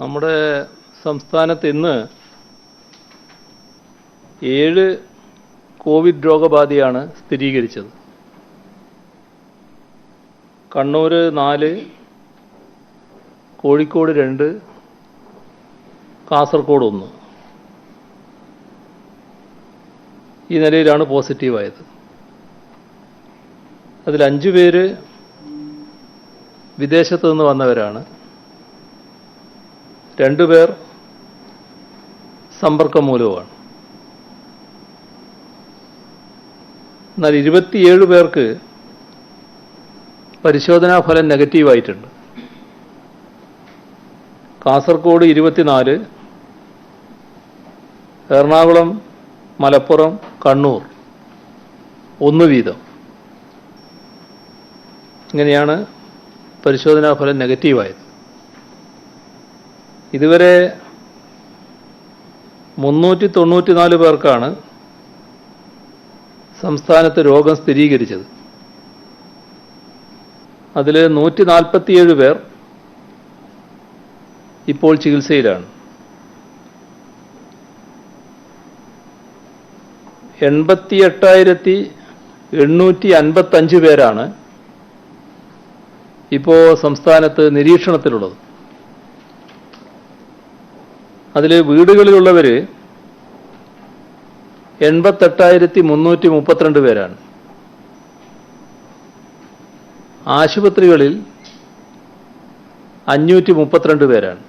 നമ്മുടെ സംസ്ഥാനത്ത് ഇന്ന് 7 കോവിഡ് രോഗബാധയാണ് സ്ഥിരീകരിച്ചത്. കണ്ണൂർ 4, കോഴിക്കോട് 2, കാസർഗോഡ് 1. ഈ നിലയിലാണ് പോസിറ്റീവായത്. അതിൽ 5 പേര് വിദേശത്തു നിന്ന് വന്നവരാണ്. 2 പേർ സമ്പർക്കം മൂലമാണ്. എന്നാൽ 27 പേർക്ക് പരിശോധനാ ഫലം നെഗറ്റീവായിട്ടുണ്ട്. കാസർഗോഡ് 24, എറണാകുളം, മലപ്പുറം, കണ്ണൂർ 1 വീതം. ഇങ്ങനെയാണ് പരിശോധനാ ഫലം നെഗറ്റീവായത്. ഇതുവരെ 394 പേർക്കാണ് സംസ്ഥാനത്ത് രോഗം സ്ഥിരീകരിച്ചത്. അതിൽ 147 പേർ ഇപ്പോൾ ചികിത്സയിലാണ്. 88,855 പേരാണ് ഇപ്പോൾ സംസ്ഥാനത്ത് നിരീക്ഷണത്തിലുള്ളത്. അതിൽ വീടുകളിലുള്ളവർ 88,332 പേരാണ്. ആശുപത്രികളിൽ 532 പേരാണ്.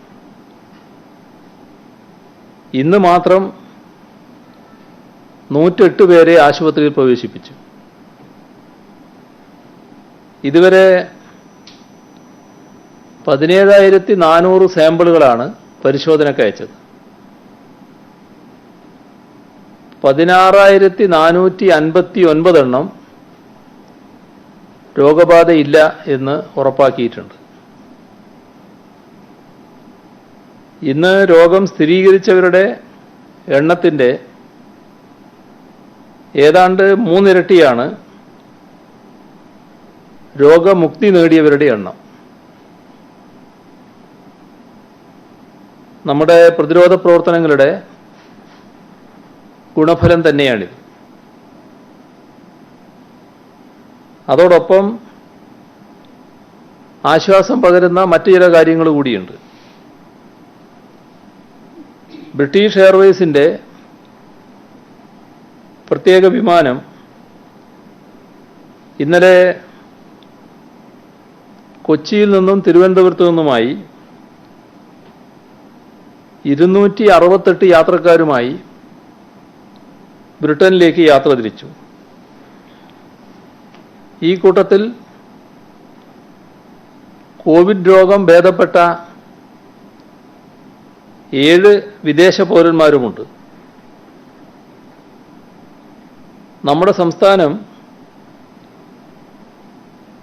ഇന്ന് മാത്രം 108 പേരെ ആശുപത്രിയിൽ പ്രവേശിപ്പിച്ചു. ഇതുവരെ 17,400 സാമ്പിളുകളാണ് പരിശോധനയ്ക്ക് അയച്ചത്. 16,459 എണ്ണം രോഗബാധയില്ല എന്ന് ഉറപ്പാക്കിയിട്ടുണ്ട്. ഇന്ന് രോഗം സ്ഥിരീകരിച്ചവരുടെ എണ്ണത്തിൻ്റെ ഏതാണ്ട് 3 ഇരട്ടിയാണ് രോഗമുക്തി നേടിയവരുടെ എണ്ണം. നമ്മുടെ പ്രതിരോധ പ്രവർത്തനങ്ങളുടെ ഗുണഫലം തന്നെയാണിത്. അതോടൊപ്പം ആശ്വാസം പകരുന്ന മറ്റു ചില കാര്യങ്ങൾ കൂടിയുണ്ട്. ബ്രിട്ടീഷ് എയർവേസിൻ്റെ പ്രത്യേക വിമാനം ഇന്നലെ കൊച്ചിയിൽ നിന്നും തിരുവനന്തപുരത്തു നിന്നുമായി 268 യാത്രക്കാരുമായി ബ്രിട്ടനിലേക്ക് യാത്ര തിരിച്ചു. ഈ കൂട്ടത്തിൽ കോവിഡ് രോഗം ഭേദപ്പെട്ട 7 വിദേശ പൗരന്മാരുമുണ്ട്. നമ്മുടെ സംസ്ഥാനം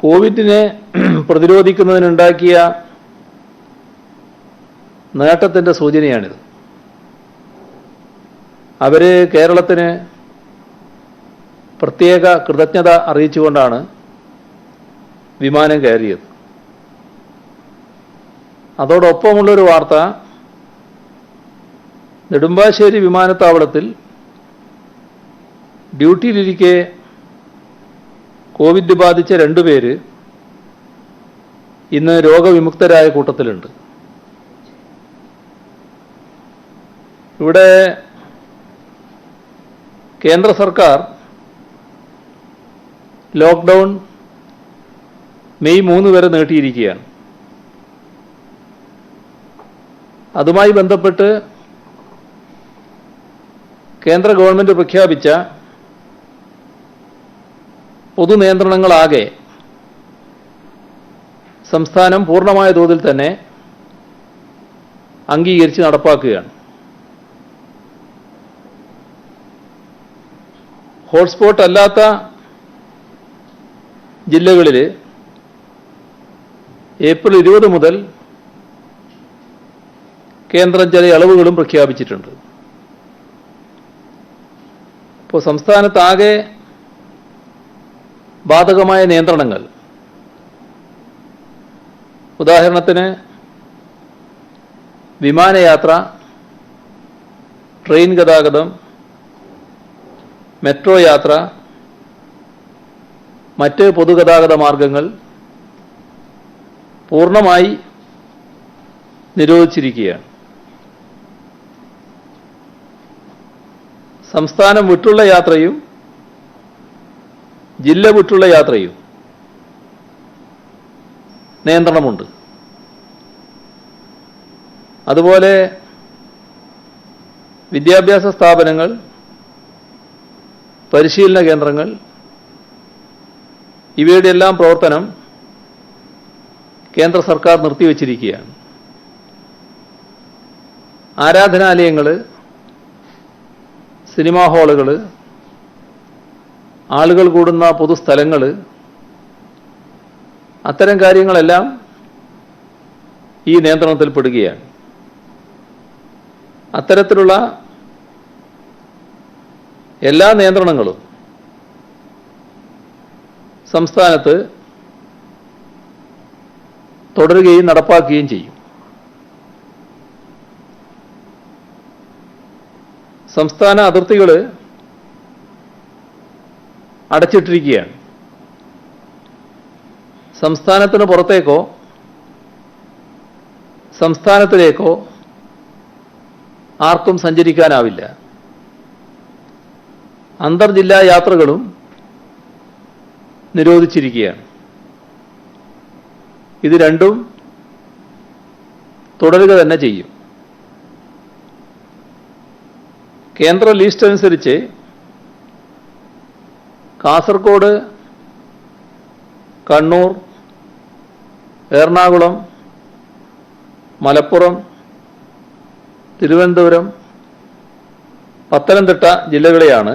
കോവിഡിനെ പ്രതിരോധിക്കുന്നതിനുണ്ടാക്കിയ നേട്ടത്തിൻ്റെ സൂചനയാണിത്. അവർ കേരളത്തിന് പ്രത്യേക കൃതജ്ഞത അറിയിച്ചുകൊണ്ടാണ് വിമാനം കയറിയത്. അതോടൊപ്പമുള്ളൊരു വാർത്ത, നെടുമ്പാശ്ശേരി വിമാനത്താവളത്തിൽ ഡ്യൂട്ടിയിലിരിക്കെ കോവിഡ് ബാധിച്ച 2 പേര് ഇന്ന് രോഗവിമുക്തരായ കൂട്ടത്തിലുണ്ട്. ഇവിടെ കേന്ദ്ര സർക്കാർ ലോക്ക്ഡൗൺ മെയ് 3 വരെ നീട്ടിയിരിക്കുകയാണ്. അതുമായി ബന്ധപ്പെട്ട് കേന്ദ്ര ഗവൺമെൻറ് പ്രഖ്യാപിച്ച പൊതു നിയന്ത്രണങ്ങളാകെ സംസ്ഥാനം പൂർണ്ണമായ തോതിൽ തന്നെ അംഗീകരിച്ച് നടപ്പാക്കുകയാണ്. ഹോട്ട്സ്പോട്ട് അല്ലാത്ത ജില്ലകളിൽ ഏപ്രിൽ 20 മുതൽ കേന്ദ്രം ചില ഇളവുകളും പ്രഖ്യാപിച്ചിട്ടുണ്ട്. ഇപ്പോൾ സംസ്ഥാനത്താകെ ബാധകമായ നിയന്ത്രണങ്ങൾ, ഉദാഹരണത്തിന് വിമാനയാത്ര, ട്രെയിൻ ഗതാഗതം, മെട്രോ യാത്ര, മറ്റ് പൊതുഗതാഗത മാർഗങ്ങൾ പൂർണ്ണമായി നിരോധിച്ചിരിക്കുകയാണ്. സംസ്ഥാനം വിട്ടുള്ള യാത്രയും ജില്ല വിട്ടുള്ള യാത്രയും നിയന്ത്രണമുണ്ട്. അതുപോലെ വിദ്യാഭ്യാസ സ്ഥാപനങ്ങൾ, പരിശീലന കേന്ദ്രങ്ങൾ ഇവയുടെ എല്ലാം പ്രവർത്തനം കേന്ദ്ര സർക്കാർ നിർത്തിവച്ചിരിക്കുകയാണ്. ആരാധനാലയങ്ങൾ, സിനിമാ ഹാളുകൾ, ആളുകൾ കൂടുന്ന പൊതുസ്ഥലങ്ങൾ, അത്തരം കാര്യങ്ങളെല്ലാം ഈ നിയന്ത്രണത്തിൽപ്പെടുകയാണ്. അത്തരത്തിലുള്ള എല്ലാ നിയന്ത്രണങ്ങളും സംസ്ഥാനത്ത് തുടരുകയും നടപ്പാക്കുകയും ചെയ്യും. സംസ്ഥാന അതിർത്തികൾ അടച്ചിട്ടിരിക്കുകയാണ്. സംസ്ഥാനത്തിന് പുറത്തേക്കോ സംസ്ഥാനത്തിലേക്കോ ആർക്കും സഞ്ചരിക്കാനാവില്ല. അന്തർജില്ലാ യാത്രകളും നിരോധിച്ചിരിക്കുകയാണ്. ഇത് രണ്ടും തുടരുക തന്നെ ചെയ്യും. കേന്ദ്ര ലിസ്റ്റ് അനുസരിച്ച് കാസർഗോഡ്, കണ്ണൂർ, എറണാകുളം, മലപ്പുറം, തിരുവനന്തപുരം, പത്തനംതിട്ട ജില്ലകളെയാണ്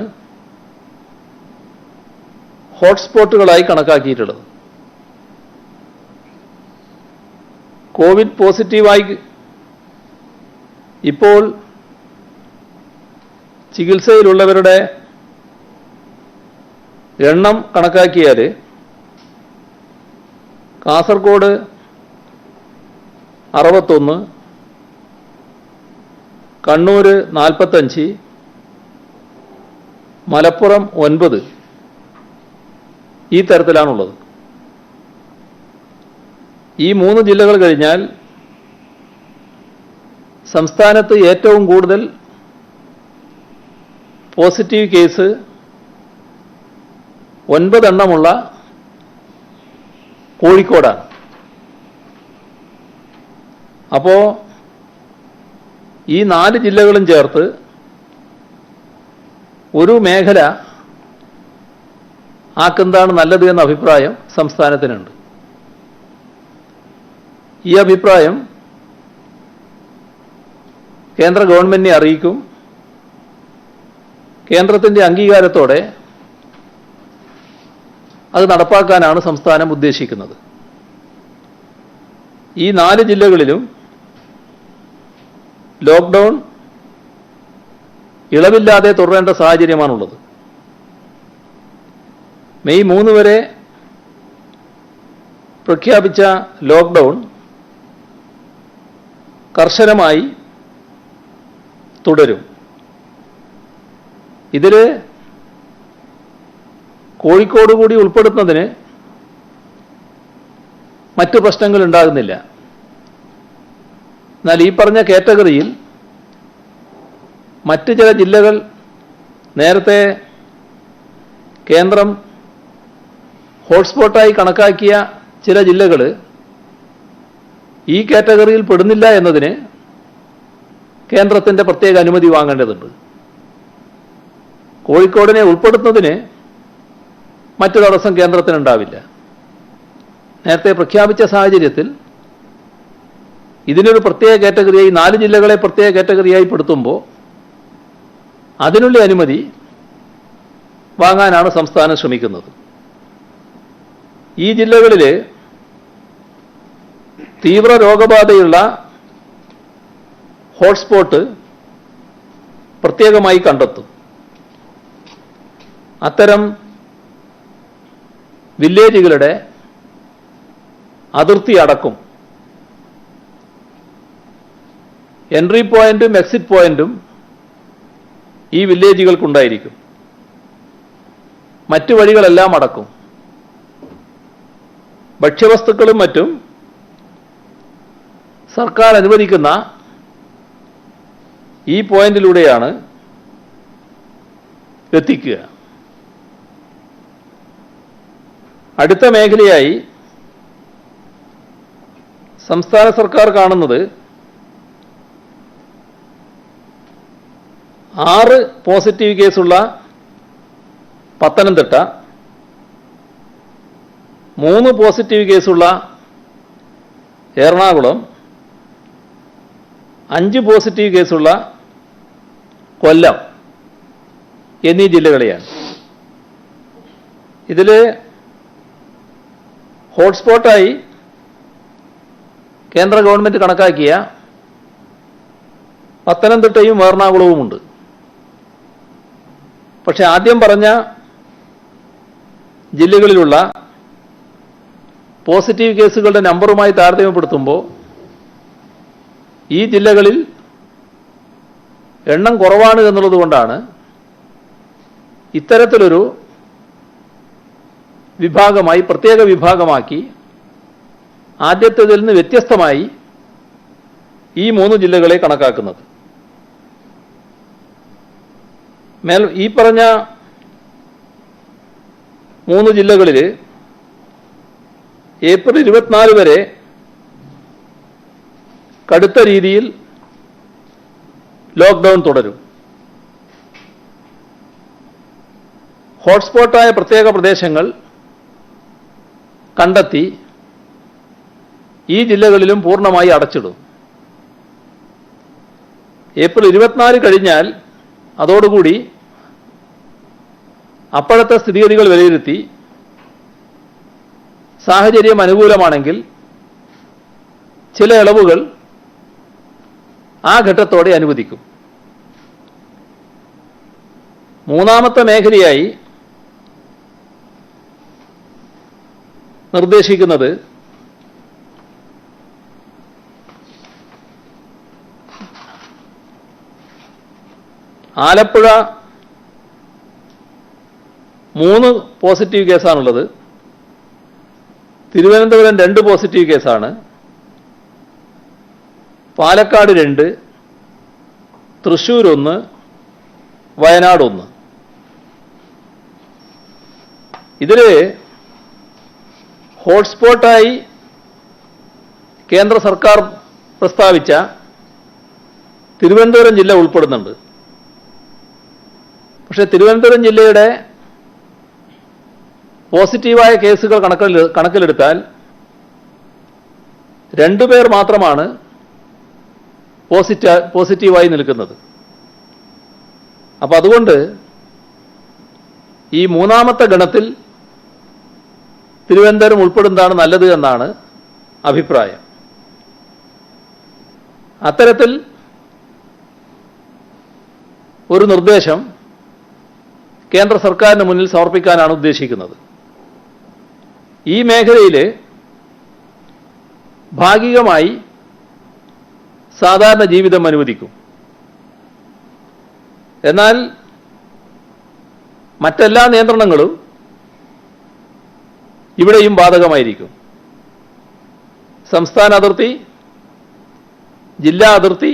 ഹോട്ട്സ്പോട്ടുകളായി കണക്കാക്കിയിട്ടുള്ളത്. കോവിഡ് പോസിറ്റീവായി ഇപ്പോൾ ചികിത്സയിലുള്ളവരുടെ എണ്ണം കണക്കാക്കിയാൽ കാസർഗോഡ് 61, കണ്ണൂർ 45, മലപ്പുറം 9 ഈ തരത്തിലാണുള്ളത്. ഈ 3 ജില്ലകൾ കഴിഞ്ഞാൽ സംസ്ഥാനത്ത് ഏറ്റവും കൂടുതൽ പോസിറ്റീവ് കേസ് 9 എണ്ണമുള്ള കോഴിക്കോടാണ്. അപ്പോൾ ഈ 4 ജില്ലകളും ചേർത്ത് ഒരു മേഖല ആക്കുന്നതാണ് നല്ലത് എന്ന അഭിപ്രായം സംസ്ഥാനത്തിനുണ്ട്. ഈ അഭിപ്രായം കേന്ദ്ര ഗവൺമെന്റിനെ അറിയിക്കും. കേന്ദ്രത്തിന്റെ അംഗീകാരത്തോടെ അത് നടപ്പാക്കാനാണ് സംസ്ഥാനം ഉദ്ദേശിക്കുന്നത്. ഈ 4 ജില്ലകളിലും ലോക്ക്ഡൗൺ ഇളവില്ലാതെ തുടരേണ്ട സാഹചര്യമാണുള്ളത്. മെയ് 3 വരെ പ്രഖ്യാപിച്ച ലോക്ക്ഡൗൺ കർശനമായി തുടരും. ഇതിൽ കോഴിക്കോട് കൂടി ഉൾപ്പെടുത്തുന്നതിന് മറ്റ് പ്രശ്നങ്ങൾ ഉണ്ടാകുന്നില്ല. എന്നാൽ ഈ പറഞ്ഞ കാറ്റഗറിയിൽ മറ്റ് ചില ജില്ലകൾ, നേരത്തെ കേന്ദ്രം ഹോട്ട്സ്പോട്ടായി കണക്കാക്കിയ ചില ജില്ലകൾ ഈ കാറ്റഗറിയിൽ പെടുന്നില്ല എന്നതിന് കേന്ദ്രത്തിൻ്റെ പ്രത്യേക അനുമതി വാങ്ങേണ്ടതുണ്ട്. കോഴിക്കോടിനെ ഉൾപ്പെടുത്തുന്നതിന് മറ്റു തടസ്സം കേന്ദ്രത്തിനുണ്ടാവില്ല. നേരത്തെ പ്രഖ്യാപിച്ച സാഹചര്യത്തിൽ ഇതിനൊരു പ്രത്യേക കാറ്റഗറിയായി 4 ജില്ലകളെ പ്രത്യേക കാറ്റഗറിയായി പെടുത്തുമ്പോൾ അതിനുള്ള അനുമതി വാങ്ങാനാണ് സംസ്ഥാനം ശ്രമിക്കുന്നത്. ഈ ജില്ലകളിൽ തീവ്ര രോഗബാധയുള്ള ഹോട്ട്സ്പോട്ട് പ്രത്യേകമായി കണ്ടെത്തും. അത്തരം വില്ലേജുകളുടെ അതിർത്തി അടക്കും. എൻട്രി പോയിന്റും എക്സിറ്റ് പോയിന്റും ഈ വില്ലേജുകൾക്കുണ്ടായിരിക്കും. മറ്റു വഴികളെല്ലാം അടക്കും. ഭക്ഷ്യവസ്തുക്കളും മറ്റും സർക്കാർ അനുവദിക്കുന്ന ഈ പോയിന്റിലൂടെയാണ് എത്തിക്കുക. അടുത്ത മേഖലയായി സംസ്ഥാന സർക്കാർ കാണുന്നത് 6 പോസിറ്റീവ് കേസുള്ള പത്തനംതിട്ട, 3 പോസിറ്റീവ് കേസുള്ള എറണാകുളം, 5 പോസിറ്റീവ് കേസുള്ള കൊല്ലം എന്നീ ജില്ലകളെയാണ്. ഇതിൽ ഹോട്ട്സ്പോട്ടായി കേന്ദ്ര ഗവൺമെൻറ് കണക്കാക്കിയ പത്തനംതിട്ടയും എറണാകുളവുമുണ്ട്. പക്ഷേ ആദ്യം പറഞ്ഞ ജില്ലകളിലുള്ള പോസിറ്റീവ് കേസുകളുടെ നമ്പറുമായി താരതമ്യപ്പെടുത്തുമ്പോൾ ഈ ജില്ലകളിൽ എണ്ണം കുറവാണ് എന്നുള്ളതുകൊണ്ടാണ് ഇത്തരത്തിലൊരു വിഭാഗമായി, പ്രത്യേക വിഭാഗമാക്കി ആദ്യത്തേതിൽ നിന്ന് വ്യത്യസ്തമായി ഈ 3 ജില്ലകളെ കണക്കാക്കുന്നത്. ഈ പറഞ്ഞ 3 ജില്ലകളിൽ ഏപ്രിൽ 24 വരെ കടുത്ത രീതിയിൽ ലോക്ക്ഡൗൺ തുടരും. ഹോട്ട്സ്പോട്ടായ പ്രത്യേക പ്രദേശങ്ങൾ കണ്ടെത്തി ഈ ജില്ലകളിലും പൂർണ്ണമായി അടച്ചിടും. ഏപ്രിൽ 24 കഴിഞ്ഞാൽ അതോടുകൂടി അപ്പോഴത്തെ സ്ഥിതിഗതികൾ വിലയിരുത്തി സാഹചര്യം അനുകൂലമാണെങ്കിൽ ചില ഇളവുകൾ ആ ഘട്ടത്തോടെ അനുവദിക്കും. മൂന്നാമത്തെ മേഖലയായി നിർദ്ദേശിക്കുന്നത് ആലപ്പുഴ 3 പോസിറ്റീവ് കേസാണുള്ളത്, തിരുവനന്തപുരം 2 പോസിറ്റീവ് കേസാണ്, പാലക്കാട് 2, തൃശ്ശൂർ 1, വയനാട് 1. ഇതിൽ ഹോട്ട്സ്പോട്ടായി കേന്ദ്ര സർക്കാർ പ്രസ്താവിച്ച തിരുവനന്തപുരം ജില്ല ഉൾപ്പെടുന്നുണ്ട്. പക്ഷേ തിരുവനന്തപുരം ജില്ലയുടെ പോസിറ്റീവായ കേസുകൾ കണക്കിലെടുത്താൽ 2 പേർ മാത്രമാണ് പോസിറ്റീവായി നിൽക്കുന്നത്. അപ്പം അതുകൊണ്ട് ഈ മൂന്നാമത്തെ ഗണത്തിൽ തിരുവനന്തപുരം ഉൾപ്പെടുന്നതാണ് നല്ലത് എന്നാണ് അഭിപ്രായം. അത്തരത്തിൽ ഒരു നിർദ്ദേശം കേന്ദ്ര സർക്കാരിന് മുന്നിൽ സമർപ്പിക്കാനാണ് ഉദ്ദേശിക്കുന്നത്. ഈ മേഖലയിൽ ഭാഗികമായി സാധാരണ ജീവിതം അനുവദിക്കും. എന്നാൽ മറ്റെല്ലാ നിയന്ത്രണങ്ങളും ഇവിടെയും ബാധകമായിരിക്കും. സംസ്ഥാന അതിർത്തി, ജില്ലാ അതിർത്തി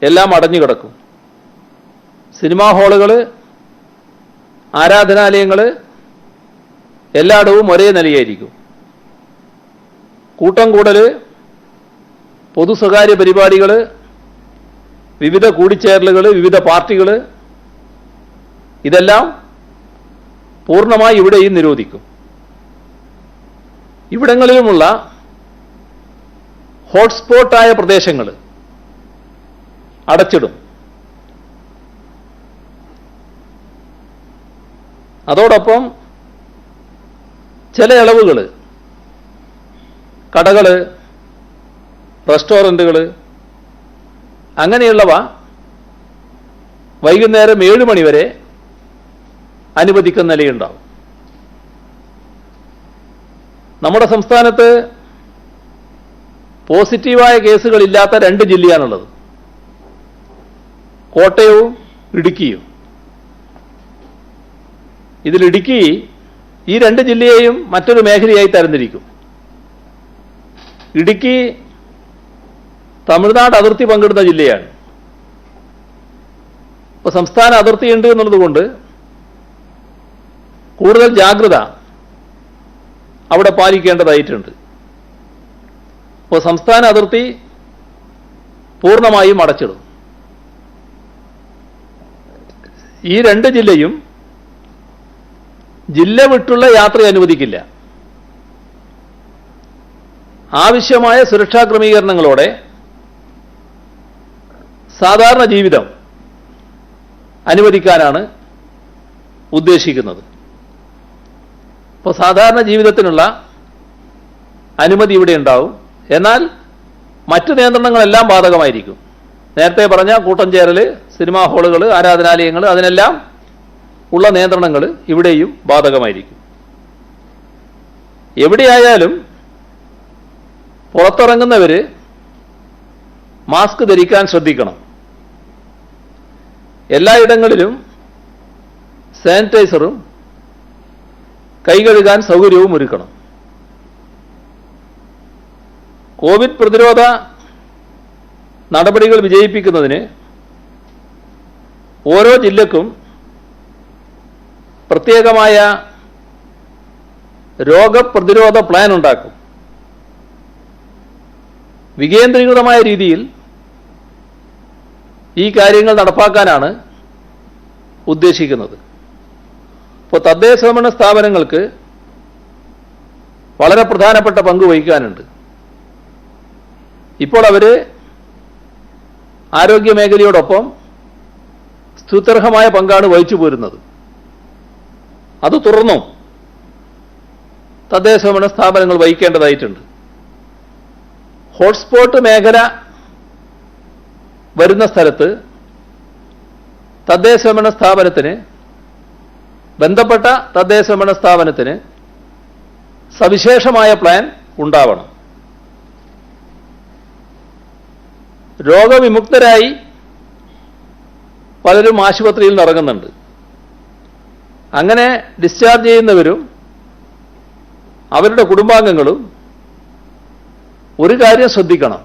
എല്ലാം അടഞ്ഞുകിടക്കും. സിനിമാ ഹാളുകൾ, ആരാധനാലയങ്ങൾ എല്ലായിടവും ഒരേ നിലയായിരിക്കും. കൂട്ടം കൂടൽ, പൊതു സ്വകാര്യ പരിപാടികൾ, വിവിധ കൂടിച്ചേരലുകൾ, വിവിധ പാർട്ടികൾ ഇതെല്ലാം പൂർണ്ണമായി ഇവിടെയും നിരോധിക്കും. ഇവിടങ്ങളിലുമുള്ള ഹോട്ട്സ്പോട്ടായ പ്രദേശങ്ങൾ അടച്ചിടും. അതോടൊപ്പം ചില ഇളവുകൾ കടകൾ, റെസ്റ്റോറൻറ്റുകൾ അങ്ങനെയുള്ളവ വൈകുന്നേരം 7 മണി വരെ അനുവദിക്കുന്ന നിലയുണ്ടാവും. നമ്മുടെ സംസ്ഥാനത്ത് പോസിറ്റീവായ കേസുകളില്ലാത്ത 2 ജില്ലയാണുള്ളത്, കോട്ടയവും ഇടുക്കിയും. ഇതിൽ ഇടുക്കി ഈ 2 ജില്ലയെയും മറ്റൊരു മേഖലയായി തരംതിരിക്കും. ഇടുക്കി തമിഴ്നാട് അതിർത്തി പങ്കിടുന്ന ജില്ലയാണ്. ഇപ്പോൾ സംസ്ഥാന അതിർത്തിയുണ്ട് എന്നുള്ളതുകൊണ്ട് കൂടുതൽ ജാഗ്രത അവിടെ പാലിക്കേണ്ടതായിട്ടുണ്ട്. അപ്പോൾ സംസ്ഥാന അതിർത്തി പൂർണ്ണമായും അടച്ചിടും. ഈ 2 ജില്ലയും ജില്ല വിട്ടുള്ള യാത്ര അനുവദിക്കില്ല. ആവശ്യമായ സുരക്ഷാ ക്രമീകരണങ്ങളോടെ സാധാരണ ജീവിതം അനുവദിക്കാനാണ് ഉദ്ദേശിക്കുന്നത്. ഇപ്പോൾ സാധാരണ ജീവിതത്തിനുള്ള അനുമതി ഇവിടെ ഉണ്ടാവും. എന്നാൽ മറ്റു നിയന്ത്രണങ്ങളെല്ലാം ബാധകമായിരിക്കും. നേരത്തെ പറഞ്ഞ കൂട്ടം ചേരൽ, സിനിമാ ഹാളുകൾ, ആരാധനാലയങ്ങൾ, അതിനെല്ലാം ഉള്ള നിയന്ത്രണങ്ങൾ ഇവിടെയും ബാധകമായിരിക്കും. എവിടെയായാലും പുറത്തിറങ്ങുന്നവർ മാസ്ക് ധരിക്കാൻ ശ്രദ്ധിക്കണം. എല്ലായിടങ്ങളിലും സാനിറ്റൈസറും കൈ കഴുകാൻ സൗകര്യവും ഒരുക്കണം. കോവിഡ് പ്രതിരോധ നടപടികൾ വിജയിപ്പിക്കുന്നതിന് ഓരോ ജില്ലക്കും പ്രത്യേകമായ രോഗപ്രതിരോധ പ്ലാൻ ഉണ്ടാക്കും. വികേന്ദ്രീകൃതമായ രീതിയിൽ ഈ കാര്യങ്ങൾ നടപ്പാക്കാനാണ് ഉദ്ദേശിക്കുന്നത്. ഇപ്പോൾ തദ്ദേശഭരണ സ്ഥാപനങ്ങൾക്ക് വളരെ പ്രധാനപ്പെട്ട പങ്ക് വഹിക്കാനുണ്ട്. ഇപ്പോൾ അവർ ആരോഗ്യ മേഖലയോടൊപ്പം സ്തുത്യർഹമായ പങ്കാണ് വഹിച്ചു പോരുന്നത്. അത് തുടർന്നും തദ്ദേശഭരണ സ്ഥാപനങ്ങൾ വഹിക്കേണ്ടതായിട്ടുണ്ട്. ഹോട്ട്സ്പോട്ട് മേഖല വരുന്ന സ്ഥലത്ത് തദ്ദേശഭരണ സ്ഥാപനത്തിന്, ബന്ധപ്പെട്ട തദ്ദേശഭരണ സ്ഥാപനത്തിന് സവിശേഷമായ പ്ലാൻ ഉണ്ടാവണം. രോഗവിമുക്തരായി പലരും ആശുപത്രിയിൽ നിന്ന് ഇറങ്ങുന്നുണ്ട്. അങ്ങനെ ഡിസ്ചാർജ് ചെയ്യുന്നവരും അവരുടെ കുടുംബാംഗങ്ങളും ഒരു കാര്യം ശ്രദ്ധിക്കണം.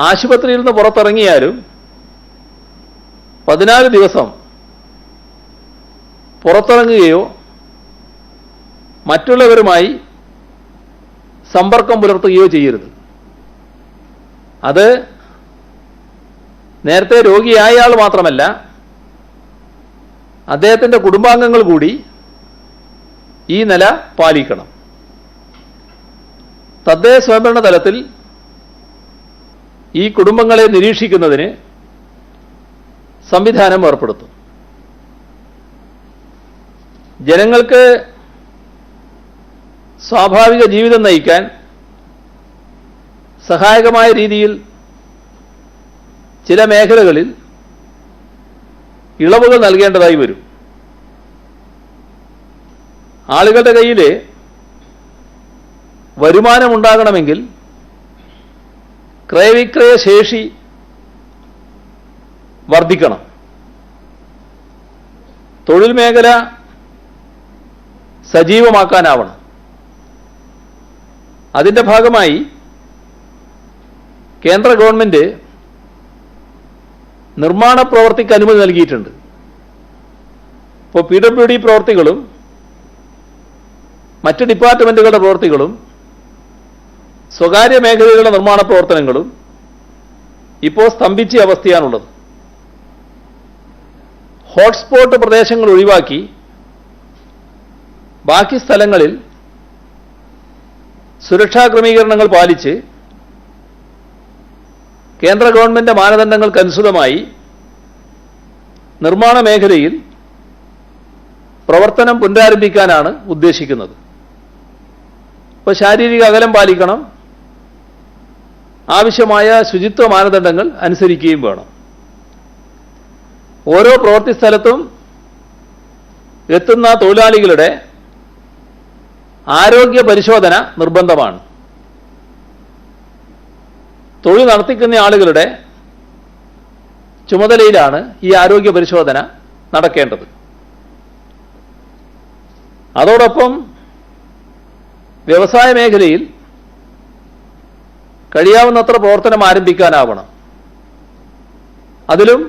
ആശുപത്രിയിൽ നിന്ന് പുറത്തിറങ്ങിയാലും 14 ദിവസം പുറത്തിറങ്ങുകയോ മറ്റുള്ളവരുമായി സമ്പർക്കം പുലർത്തുകയോ ചെയ്യരുത്. അത് നേരത്തെ രോഗിയായ ആൾ മാത്രമല്ല, അദ്ദേഹത്തിൻ്റെ കുടുംബാംഗങ്ങൾ കൂടി ഈ നില പാലിക്കണം. തദ്ദേശ സ്വയംഭരണ തലത്തിൽ ഈ കുടുംബങ്ങളെ നിരീക്ഷിക്കുന്നതിന് സംവിധാനം ഏർപ്പെടുത്തും. ജനങ്ങൾക്ക് സ്വാഭാവിക ജീവിതം നയിക്കാൻ സഹായകമായ രീതിയിൽ ചില മേഖലകളിൽ ഇളവുകൾ നൽകേണ്ടതായി വരും. ആളുകളുടെ കയ്യിൽ വരുമാനമുണ്ടാകണമെങ്കിൽ ക്രയവിക്രയ ശേഷി വർദ്ധിക്കണം. തൊഴിൽ മേഖല സജീവമാക്കാനാവണം. അതിൻ്റെ ഭാഗമായി കേന്ദ്ര ഗവൺമെന്റ് നിർമ്മാണ പ്രവർത്തിക്ക് അനുമതി നൽകിയിട്ടുണ്ട്. ഇപ്പോൾ PWD പ്രവർത്തികളും മറ്റ് ഡിപ്പാർട്ട്മെന്റുകളുടെ പ്രവർത്തികളും സ്വകാര്യ മേഖലകളുടെ നിർമ്മാണ പ്രവർത്തനങ്ങളും ഇപ്പോൾ സ്തംഭിച്ച അവസ്ഥയാണുള്ളത്. ഹോട്ട്സ്പോട്ട് പ്രദേശങ്ങൾ ഒഴിവാക്കി ബാക്കി സ്ഥലങ്ങളിൽ സുരക്ഷാ ക്രമീകരണങ്ങൾ പാലിച്ച് കേന്ദ്ര ഗവൺമെന്റ് മാനദണ്ഡങ്ങൾക്കനുസൃതമായി നിർമ്മാണ മേഖലയിൽ പ്രവർത്തനം പുനരാരംഭിക്കാനാണ് ഉദ്ദേശിക്കുന്നത്. ഇപ്പോൾ ശാരീരിക അകലം പാലിക്കണം, ആവശ്യമായ ശുചിത്വ മാനദണ്ഡങ്ങൾ അനുസരിക്കുകയും വേണം. ഓരോ പ്രവൃത്തി സ്ഥലത്തും എത്തുന്ന തൊഴിലാളികളുടെ ആരോഗ്യ പരിശോധന നിർബന്ധമാണ്. തൊഴിൽ നടത്തിക്കുന്ന ആളുകളുടെ ചുമതലയിലാണ് ഈ ആരോഗ്യ പരിശോധന നടക്കേണ്ടത്. അതോടൊപ്പം വ്യവസായ മേഖലയിൽ കഴിയാവുന്നത്ര പ്രവർത്തനം ആരംഭിക്കാനാവണം. അതിലും